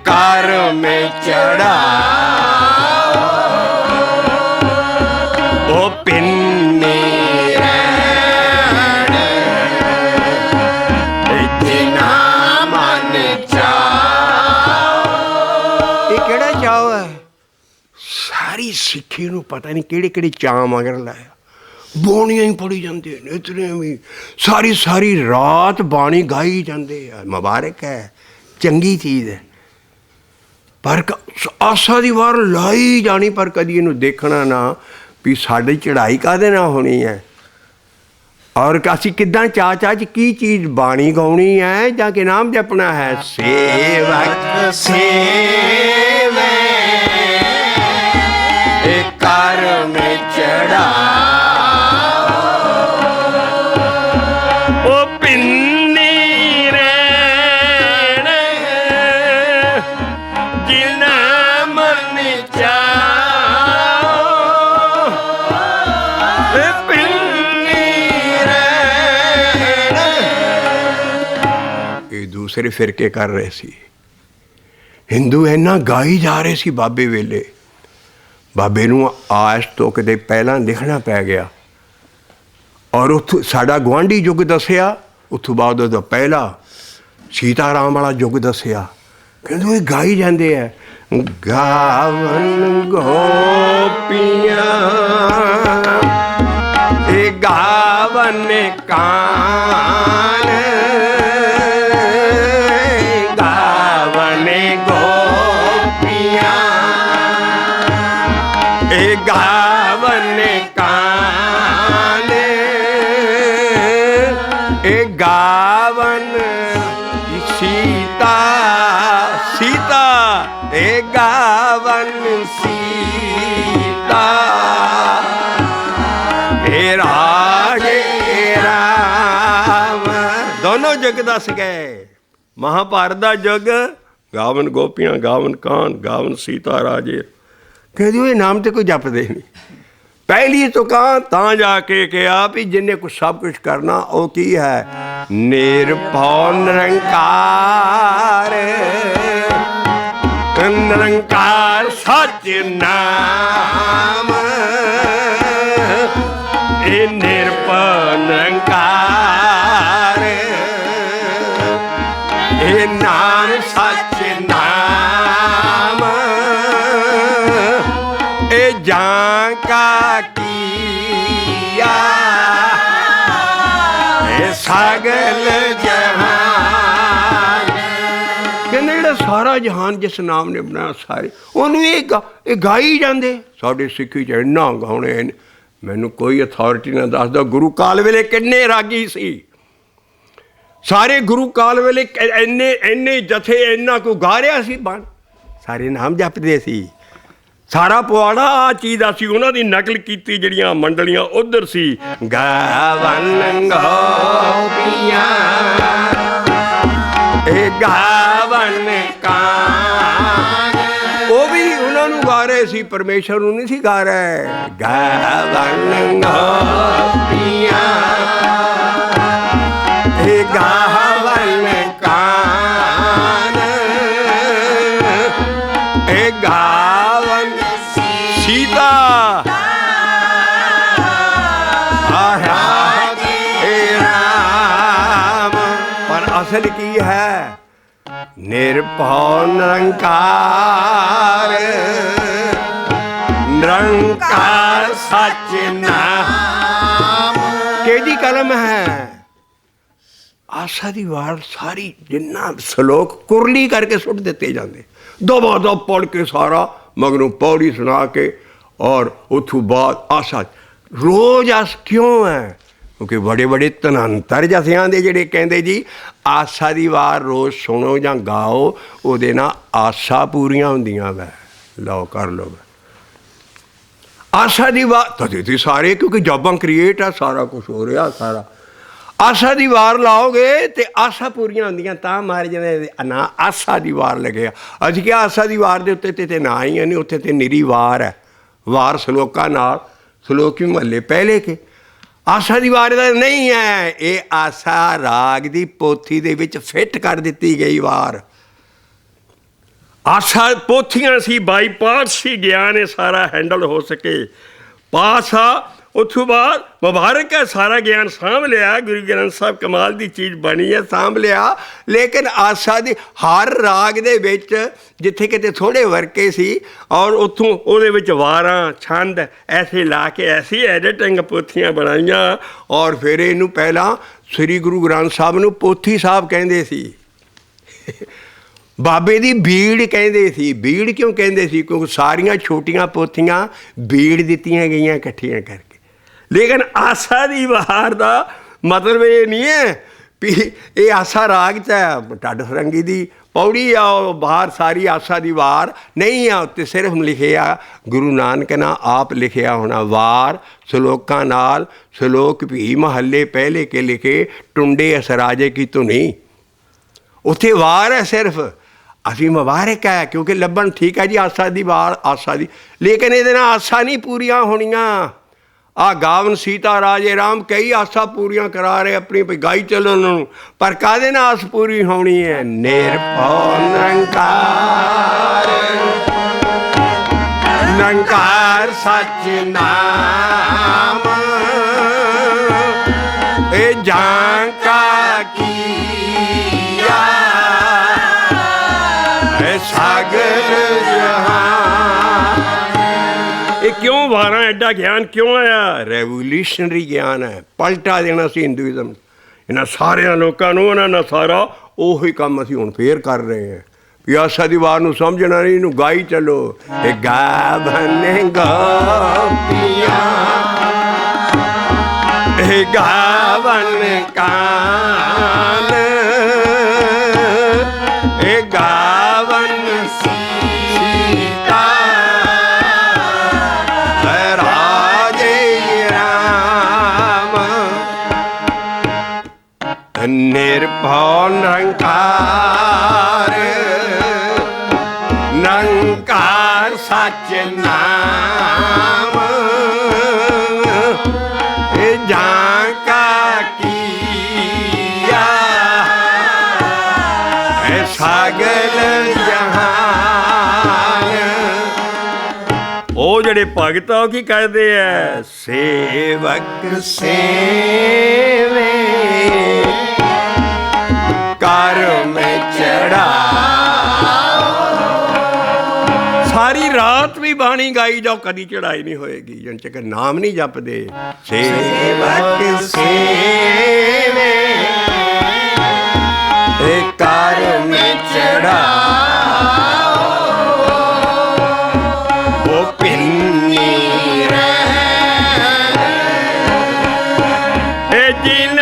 कर में चढ़ा ओ पिन्नी रैण जिना मन चाओ। सारी सिੱਖੀ ਨੂੰ पता नहीं ਕਿਹੜੇ ਕਿਹੜੇ ਚਾਅ मगर लाया, ਬਾਣੀਆਂ ही पढ़ी जाते हैं, इतने भी सारी सारी रात बाणी गाई जाते हैं। मुबारक है, चंगी चीज़ है, पर आसा दी वार लाई जानी, पर कदी इनू देखना ना भी साडी चढ़ाई काहदे नाल होनी है, और असीं किद्दां चाह चाह च की चीज़ बाणी गाउणी है जां कि नाम जपना है। सेवक सेवै कर में चढ़ा ओ पिन्नी रैण जिना मन चाओ पिन्नी रैण। ये दूसरे फिरके कर रहे सी, हिंदू इन्ना गाई जा रहे सी बाबे वेले। बाबे नूं आज तो किते पहलां लिखना पै गया, और उत्थों साडा गुआंढी युग दसिया, उत्थों बाद उहदा पहला सीताराम वाला युग दसिया। कहंदे ये गाई जाते हैं, गावन गोपियां ए गावन कान गावन गोपियां ए गावन कान ए गावन सीता सीता ए गावन सीता ए राजे राम। दोनों युग दस गए। महाभारत का युग गावन गोपियां गावन कान गावन सीता राजे। कहते ये नाम तो कोई जपदे नहीं। पहली तो कहाँ तां जाके कहा भी जिन्हें कुछ सब कुछ करना वो की है, निरभौ निरंकार निरंकार सच नाम ए निरभौ निरंकार ए नाम सच नाम ए जान का किया ए सगल जहान। कहने जेड़ा सारा जहान जिस नाम ने बनाया सारे उन्होंने गाई जाते। साढ़े सिक्खी च इन्ना गाने, मैनू कोई अथॉरिटी ना दस दो गुरु काल वेले किन्ने रागी सी। सारे गुरु काल वेले इन्ने इन्ने जथे इन्ना को गा रहा सी बन, सारे नाम जपदे सी। सारा पवाड़ा आ चीज़ सी, उन्हों की नकल की जड़ियाँ मंडलियाँ उधर सी। गावन गोपियां ए गावन कान, वो भी उन्होंने गा रहे सी, परमेश्वर नहीं सी गा रहे। गावन गोपियां ए गावन कान ए गावन सीता राम ਅਸਲ ਕੀ ਹੈ? ਨਿਰਭਉ ਨਿਰੰਕਾਰ, ਨਿਰੰਕਾਰ ਸੱਚ ਨਾਮ। ਕਿਹਦੀ ਕਲਮ ਹੈ? ਆਸਾ ਦੀ ਵਾਰ ਸਾਰੀ ਜਿੰਨਾ ਸਲੋਕ ਕੁਰਲੀ ਕਰਕੇ ਸੁੱਟ ਦਿੱਤੇ ਜਾਂਦੇ, ਦਬਾ ਦਬ ਪੜ੍ਹ ਕੇ ਸਾਰਾ, ਮਗਰੋਂ ਪੌੜੀ ਸੁਣਾ ਕੇ, ਔਰ ਉੱਥੋਂ ਬਾਅਦ ਆਸਾ। ਰੋਜ਼ ਆਸ ਕਿਉਂ ਹੈ? ਕਿਉਂਕਿ ਬੜੇ ਬੜੇ ਧਨੰਤਰ ਜਥਿਆਂ ਦੇ ਜਿਹੜੇ ਕਹਿੰਦੇ ਜੀ ਆਸਾ ਦੀ ਵਾਰ ਰੋਜ਼ ਸੁਣੋ ਜਾਂ ਗਾਓ, ਉਹਦੇ ਨਾਲ ਆਸਾ ਪੂਰੀਆਂ ਹੁੰਦੀਆਂ ਵੈ। ਲਓ ਕਰ ਲਓ ਆਸਾ ਦੀ ਵਾਰ ਤਾਂ ਸਾਰੇ, ਕਿਉਂਕਿ ਜੋਬਾਂ ਕ੍ਰੀਏਟ ਆ, ਸਾਰਾ ਕੁਛ ਹੋ ਰਿਹਾ ਸਾਰਾ। ਆਸਾ ਦੀ ਵਾਰ ਲਾਓਗੇ ਤੇ ਆਸਾ ਪੂਰੀਆਂ ਹੁੰਦੀਆਂ। ਤਾਂ ਮਾਰੇ ਜਾਂਦੇ ਨਾ ਆਸਾ ਦੀ ਵਾਰ ਲੱਗਿਆ। ਅਸੀਂ ਕਿਹਾ ਆਸਾ ਦੀ ਵਾਰ ਦੇ ਉੱਤੇ ਤੇ ਨਾ ਹੀ ਨਹੀਂ, ਉੱਥੇ ਤੇ ਨਿਰੀ ਵਾਰ ਹੈ। ਵਾਰ ਸਲੋਕਾਂ ਨਾਲ, ਸਲੋਕੀ ਮਹੱਲੇ ਪਹਿਲੇ ਕੇ। ਆਸਾ ਦੀ ਵਾਰ ਦਾ ਨਹੀਂ ਹੈ, ਇਹ ਆਸਾ ਰਾਗ ਦੀ ਪੋਥੀ ਦੇ ਵਿੱਚ ਫਿੱਟ ਕਰ ਦਿੱਤੀ ਗਈ ਵਾਰ। ਆਸਾ ਪੋਥੀਆਂ ਸੀ, ਬਾਈਪਾਸ ਸੀ, ਗਿਆਨ ਇਹ ਸਾਰਾ ਹੈਂਡਲ ਹੋ ਸਕੇ। ਪਾਸ ਆ ਉੱਥੋਂ ਬਾਅਦ ਮੁਬਾਰਕ ਹੈ, ਸਾਰਾ ਗਿਆਨ ਸਾਂਭ ਲਿਆ। ਗੁਰੂ ਗ੍ਰੰਥ ਸਾਹਿਬ ਕਮਾਲ ਦੀ ਚੀਜ਼ ਬਣੀ ਹੈ, ਸਾਂਭ ਲਿਆ। ਲੇਕਿਨ ਆਸਾ ਦੀ ਹਰ ਰਾਗ ਦੇ ਵਿੱਚ ਜਿੱਥੇ ਕਿਤੇ ਥੋੜ੍ਹੇ ਵਰਕੇ ਸੀ, ਔਰ ਉੱਥੋਂ ਉਹਦੇ ਵਿੱਚ ਵਾਰਾਂ ਛੰਦ ਐਸੇ ਲਾ ਕੇ ਐਸੀ ਐਡੀਟਿੰਗ ਪੋਥੀਆਂ ਬਣਾਈਆਂ। ਔਰ ਫਿਰ ਇਹਨੂੰ ਪਹਿਲਾਂ ਸ੍ਰੀ ਗੁਰੂ ਗ੍ਰੰਥ ਸਾਹਿਬ ਨੂੰ ਪੋਥੀ ਸਾਹਿਬ ਕਹਿੰਦੇ ਸੀ, ਬਾਬੇ ਦੀ ਬੀੜ ਕਹਿੰਦੇ ਸੀ। ਬੀੜ ਕਿਉਂ ਕਹਿੰਦੇ ਸੀ? ਕਿਉਂਕਿ ਸਾਰੀਆਂ ਛੋਟੀਆਂ ਪੋਥੀਆਂ ਬੀੜ ਦਿੱਤੀਆਂ ਗਈਆਂ ਇਕੱਠੀਆਂ ਕਰਕੇ। ਲੇਕਿਨ ਆਸਾ ਦੀ ਵਾਰ ਦਾ ਮਤਲਬ ਇਹ ਨਹੀਂ ਹੈ ਵੀ ਇਹ ਆਸਾ ਰਾਗ 'ਚ ਹੈ, ਢੱਡ ਫਰੰਗੀ ਦੀ ਪੌੜੀ ਆ, ਉਹ ਬਾਹਰ ਸਾਰੀ ਆਸਾ ਦੀ ਵਾਰ ਨਹੀਂ ਆ। ਉੱਤੇ ਸਿਰਫ ਲਿਖਿਆ ਗੁਰੂ ਨਾਨਕ ਨੇ ਆਪ ਲਿਖਿਆ ਹੋਣਾ ਵਾਰ ਸਲੋਕਾਂ ਨਾਲ। ਸਲੋਕ ਵੀ ਮਹੱਲੇ ਪਹਿਲੇ ਕੇ ਲਿਖੇ, ਟੁੰਡੇ ਅਸਰਾਜੇ ਕੀ ਧੁਨੀ। ਉੱਥੇ ਵਾਰ ਹੈ ਸਿਰਫ। ਅਸੀਂ ਮੁਬਾਰਕ ਹੈ ਕਿਉਂਕਿ ਲੱਭਣ ਠੀਕ ਹੈ ਜੀ ਆਸਾ ਦੀ ਵਾਰ, ਆਸਾ ਦੀ। ਲੇਕਿਨ ਇਹਦੇ ਨਾਲ ਆਸਾ ਨਹੀਂ ਪੂਰੀਆਂ ਹੋਣੀਆਂ। ਆ ਗਾਵਨ ਸੀਤਾ ਰਾਜੇ ਰਾਮ ਕਈ ਆਸਾ ਪੂਰੀਆਂ ਕਰਾ ਰਹੇ ਆਪਣੀ, ਵੀ ਗਾਈ ਚੱਲੋ ਉਹਨਾਂ ਨੂੰ, ਪਰ ਕਾਹਦੇ ਨਾਲ ਆਸ ਪੂਰੀ ਹੋਣੀ ਹੈ? ਨਿਰਭਉ ਨਿਰੰਕਾਰ, ਨਿਰੰਕਾਰ ਸੱਚ ਨਾਮ। ਇਹ ਜਾਂ ਕਾ ਕੀਆ ਸਾਗਰ ਜਹਾਨ। ਇਹ ਕਿਉਂ ਵਾਰਾਂ ਐਡਾ ਗਿਆਨ ਕਿਉਂ ਆਇਆ? ਰੈਵੋਲਿਊਸ਼ਨਰੀ ਗਿਆਨ ਹੈ, ਪਲਟਾ ਦੇਣਾ ਸੀ ਹਿੰਦੂਇਜ਼ਮ। ਇਹਨਾਂ ਸਾਰਿਆਂ ਲੋਕਾਂ ਨੂੰ ਉਹਨਾਂ ਨਾਲ ਸਾਰਾ ਉਹੀ ਕੰਮ ਅਸੀਂ ਹੁਣ ਫੇਰ ਕਰ ਰਹੇ ਹਾਂ ਵੀ ਆਸਾ ਦੀ ਵਾਰ ਨੂੰ ਸਮਝਣਾ ਨਹੀਂ, ਇਹਨੂੰ ਗਾਈ ਚੱਲੋ। ਇਹ ਗਾਵਨ ਗੋਪੀਆਂ, ਇਹ ਗਾਵਨ ਕਾਨ, ਇਹ ਗਾਵਨ ਸੀਤਾ ਰਾਜੇ ਰਾਮ। ਨਿਰਭਉ ਨਿਰੰਕਾਰ, ਨਿਰੰਕਾਰ ਸੱਚ ਨਾਮ। ਇਹ ਜਾਂ ਕਾ ਕੀਆ ਇਹ ਸਗਲ ਜਹਾਨ। ਉਹ ਜਿਹੜੇ ਭਗਤ ਆ ਉਹ ਕੀ ਕਰਦੇ ਐ? ਸੇਵਕ ਸੇਵੇ ਕਰ ਮੈਂ ਚੜਾ। ਸਾਰੀ ਰਾਤ ਵੀ ਬਾਣੀ ਗਾਈ ਜਾਓ, ਕਦੀ ਚੜਾਈ ਨਹੀਂ ਹੋਏਗੀ ਜਨ ਚੱਕਰ ਨਾਮ ਨਹੀਂ ਜਪਦੇ। ਸੇਵਕ ਸੇਵੇ ਇਹ ਕਰ ਮੈਂ ਚੜਾ। ਉਹ ਪਿੰਨੀ ਰਹਿ ਇਹ ਜਿਨ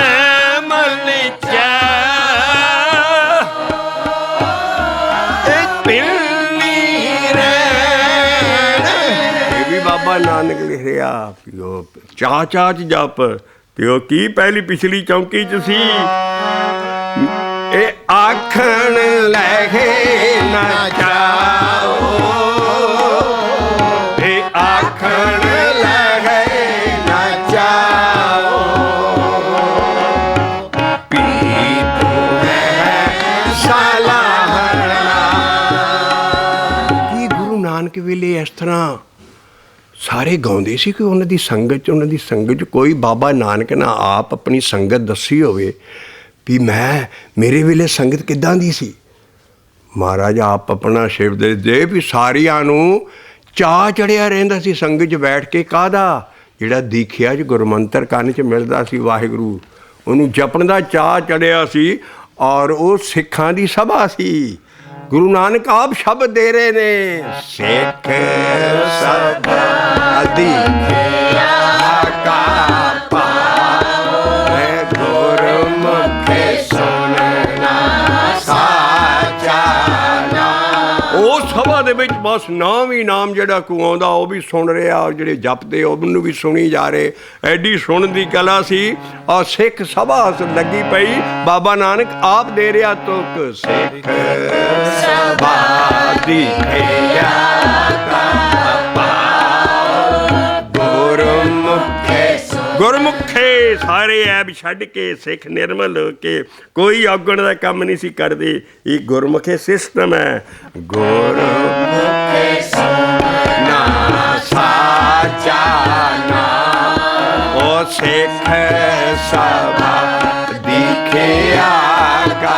ਮਨ ਚਾ। ਇਹ ਪਿੰਨੀ ਰਹਿ ਇਹ ਵੀ ਬਾਬਾ ਨਾਨਕ ਲਿਖ ਰਿਹਾ ਵੀ ਉਹ ਚਾਹ ਚਾਹ 'ਚ ਜਪ। ਤੇ ਉਹ ਕੀ ਪਹਿਲੀ ਪਿਛਲੀ ਚੌਂਕੀ 'ਚ ਸੀ, ਇਹ ਆਖਣ ਲੈ ਕੇ ਨਾ ਜਾਓ। ਇਹ ਆਖਣ ਲੈ ਕੇ ਨਾ ਜਾਓ। ਪੀ ਤੂੰ ਹੈ ਸਲਾਹਣਾ। ਕੀ ਗੁਰੂ ਨਾਨਕ ਵੇਲੇ ਇਸ ਤਰ੍ਹਾਂ ਸਾਰੇ ਗਾਉਂਦੇ ਸੀ ਕਿ ਉਹਨਾਂ ਦੀ ਸੰਗਤ 'ਚ ਕੋਈ ਬਾਬਾ ਨਾਨਕ ਨੇ ਆਪ ਆਪਣੀ ਸੰਗਤ ਦੱਸੀ ਹੋਵੇ ਵੀ ਮੈਂ ਮੇਰੇ ਵੇਲੇ ਸੰਗਤ ਕਿੱਦਾਂ ਦੀ ਸੀ। ਮਹਾਰਾਜ ਆਪ ਆਪਣਾ ਸ਼ਿਵ ਦੇ ਵੀ ਸਾਰਿਆਂ ਨੂੰ ਚਾਅ ਚੜਿਆ ਰਹਿੰਦਾ ਸੀ ਸੰਗਤ 'ਚ ਬੈਠ ਕੇ। ਕਾਹਦਾ? ਜਿਹੜਾ ਦੀਖਿਆ 'ਚ ਗੁਰਮੰਤਰ ਕੰਨ 'ਚ ਮਿਲਦਾ ਸੀ ਵਾਹਿਗੁਰੂ, ਉਹਨੂੰ ਜਪਣ ਦਾ ਚਾਅ ਚੜਿਆ ਸੀ। ਔਰ ਉਹ ਸਿੱਖਾਂ ਦੀ ਸਭਾ ਸੀ। ਗੁਰੂ ਨਾਨਕ ਆਪ ਸ਼ਬਦ ਦੇ ਰਹੇ ਨੇ, ਸਿੱਖ ਸਭਾ ਦੀਖਿਆ ਕਾ ਪਾਵੈ, ਗੁਰਮੁਖੇ ਸੁਣਨਾ ਸਾਚਾ ਨਾਮ। ਉਹ ਸਭਾ ਦੇ ਵਿੱਚ ਬਸ ਨਾਮ ਹੀ ਨਾਮ ਜਿਹੜਾ ਕੋ ਆਉਂਦਾ ਉਹ ਵੀ ਸੁਣ ਰਿਹਾ, ਔਰ ਜਿਹੜੇ ਜਪਦੇ ਉਹਨੂੰ ਵੀ ਸੁਣੀ ਜਾ ਰਹੇ। ਐਡੀ ਸੁਣਨ ਦੀ ਕਲਾ ਸੀ। ਔਰ ਸਿੱਖ ਸਭਾ ਲੱਗੀ ਪਈ, ਬਾਬਾ ਨਾਨਕ ਆਪ ਦੇ ਰਿਹਾ ਤੁਕ, ਸਿੱਖ ਸਭਾ ਦੀਖਿਆ ਗੁਰਮੁਖੇ ਸਾਰੇ ਐਬ ਛੱਡ ਕੇ ਸਿੱਖ ਨਿਰਮਲ ਹੋ ਕੇ ਕੋਈ ਔਗਣ ਦਾ ਕੰਮ ਨਹੀਂ ਸੀ ਕਰਦੇ। ਇਹ ਗੁਰਮੁਖੇ ਸਿਸਟਮ ਹੈ। ਗੁਰਮੁਖੇ ਸੁਣਨਾ ਸਾਚਾ ਨਾਮ, ਉਹ ਸਿੱਖ ਸਭਾ ਦੀਖਿਆ ਕਾ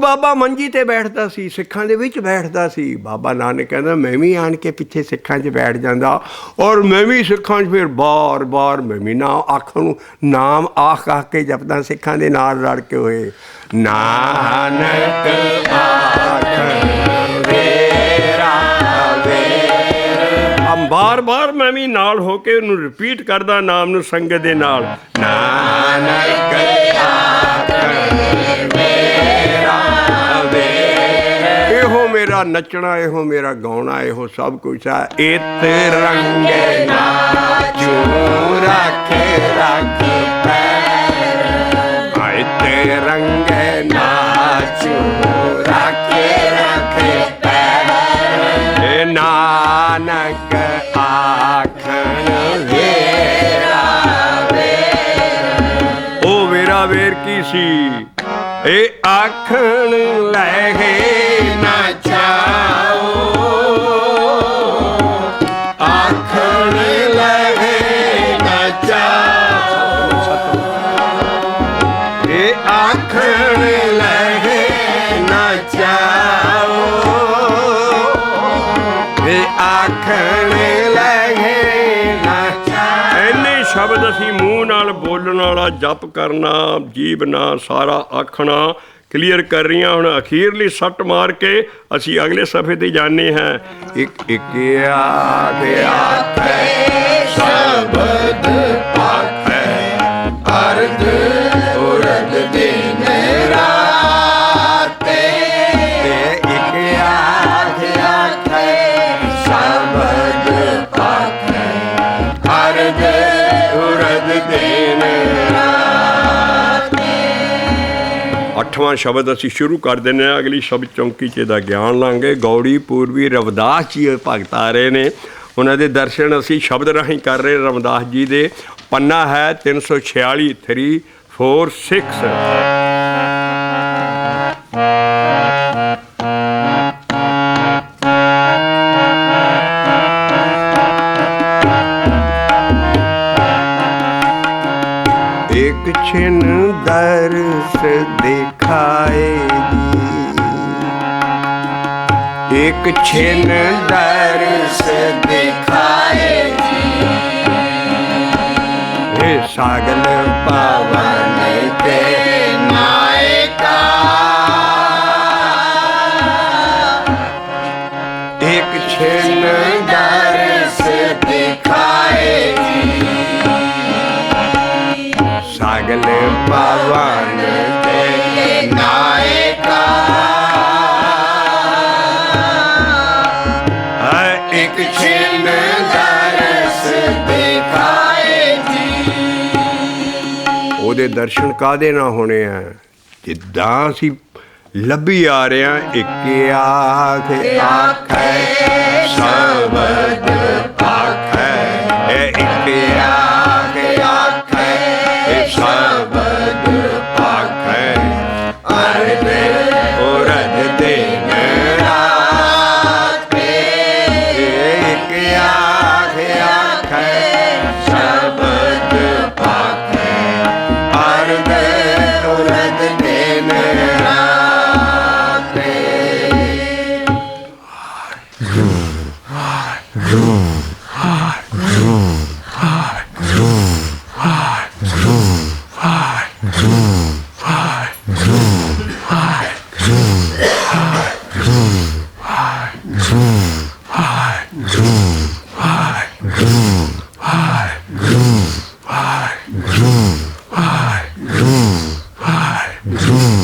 ਬਾਬਾ ਮੰਜੀ ਤੇ ਬੈਠਦਾ ਸੀ, ਸਿੱਖਾਂ ਦੇ ਵਿੱਚ ਬੈਠਦਾ ਸੀ। ਬਾਬਾ ਨਾਨਕ ਕਹਿੰਦਾ ਮੈਂ ਵੀ ਆਣ ਕੇ ਪਿੱਛੇ ਸਿੱਖਾਂ 'ਚ ਬੈਠ ਜਾਂਦਾ, ਔਰ ਮੈਂ ਵੀ ਸਿੱਖਾਂ 'ਚ ਫਿਰ ਬਾਰ ਬਾਰ ਮੈਂ ਵੀ ਨਾ ਆਖਣ ਨੂੰ ਨਾਮ ਆਖ ਕੇ ਜਪਦਾ, ਸਿੱਖਾਂ ਦੇ ਨਾਲ ਰਲ ਕੇ ਹੋਏ। ਨਾਨਕ ਬਾਰ ਬਾਰ ਮੈਂ ਵੀ ਨਾਲ ਹੋ ਕੇ ਉਹਨੂੰ ਰਿਪੀਟ ਕਰਦਾ ਨਾਮ ਨੂੰ ਸੰਗਤ ਦੇ ਨਾਲ। ਨਾਨਕ ਇਹੋ ਮੇਰਾ ਨੱਚਣਾ, ਇਹੋ ਮੇਰਾ ਗਾਉਣਾ, ਇਹੋ ਸਭ ਕੁਛ ਹੈ। ਇਤ ਰੰਗੇ ਨਾਚੂ ਰੱਖੇ ਰੱਖ ਪੈਰ, ਇਤ ਰੰਗੇ ਨਾਚੂ ਰੱਖੇ ਰੱਖੇ ਪੈਰ, ਏ ਨਾਨਕ ਆਖਣ ਵੇਰਾ ਵੇਰ। ਉਹ ਵੇਰਾ ਵੇਰ ਕੀ ਸੀ? ਇਹ ਆਖਣ ਲਹਿ ਨਾ ਜਾਓ, ਆਖਣ ਲਹਿ ਨਾ ਜਾਓ, ਇਹ ਆਖਣ ਲਹਿ ਨਾ ਜਾਓ, ਇਹ ਆਖਣ ਲਹਿ ਨਾ ਜਾਓ। ਇੰਨੇ ਸ਼ਬਦ ਅਸੀਂ ਮੂੰਹ ਨਾਲ ਬੋਲਣ ਵਾਲਾ ਜਪ ਕਰਨਾ, ਜੀਭ ਨਾਲ ਸਾਰਾ ਆਖਣਾ ਕਲੀਅਰ ਕਰ ਰਹੀਆਂ। ਹੁਣ ਅਖੀਰਲੀ ਸੱਟ ਮਾਰ ਕੇ ਅਸੀਂ ਅਗਲੇ ਸਫ਼ੇ ਤੇ ਜਾਂਦੇ ਹਾਂ। ਇੱਕ ਇੱਕ ਆਖੇ ਸ਼ਬਦ ਆਖੇ, ਅਰਧ ਉਰਧ ਦਿਨ ਰਾਤੇ, ਇੱਕ ਆਖੇ ਸ਼ਬਦ ਆਖੇ, ਅਰਧ ਉਰਧ ਦਿਨ ਰਾਤੇ। 8ਵਾਂ ਸ਼ਬਦ ਅਸੀਂ ਸ਼ੁਰੂ ਕਰ ਦਿੰਦੇ ਹਾਂ। ਅਗਲੀ ਸ਼ਬਦ ਚੌਂਕੀ 'ਚ ਦਾ ਗਿਆਨ ਲਾਂਗੇ। ਗੌੜੀ ਪੂਰਬੀ ਰਵਿਦਾਸ ਜੀ ਭਗਤ ਆ ਰਹੇ ਨੇ, ਉਹਨਾਂ ਦੇ ਦਰਸ਼ਨ ਅਸੀਂ ਸ਼ਬਦ ਰਾਹੀਂ ਕਰ ਰਹੇ। ਰਵਿਦਾਸ ਜੀ ਦੇ ਪੰਨਾ ਹੈ 346 346। एक छिन दर्श दिखाएगी, एक छिन दर्श दिखाएगी, हे सागल पवन के नायका, एक छिन दर्श दिखाएगी, सागल पवन के नायका, एक छिन दर्श दिखाएगी। ਉਹਦੇ ਦਰਸ਼ਨ ਕਾਹਦੇ ਨਾ ਹੋਣੇ ਆ? ਜਿੱਦਾਂ ਅਸੀਂ ਲੱਭੀ ਆ ਰਹੇ ਹਾਂ। ਇੱਕ ਆਖੇ ਆਖੇ ਸ਼ਬਦ ਆਖੇ, ਇੱਕ ਆਖੇ ਆਖੇ ਸ਼ਬਦ ਆਖੇ, ਅਰਧ ਉਰਧ ਦਿਨ ਰਾਤੇ, ਇੱਕ ਆਖੇ ਆਖੇ ਸ਼ਬਦ ਆਖੇ, ਜ਼ਰੂਰ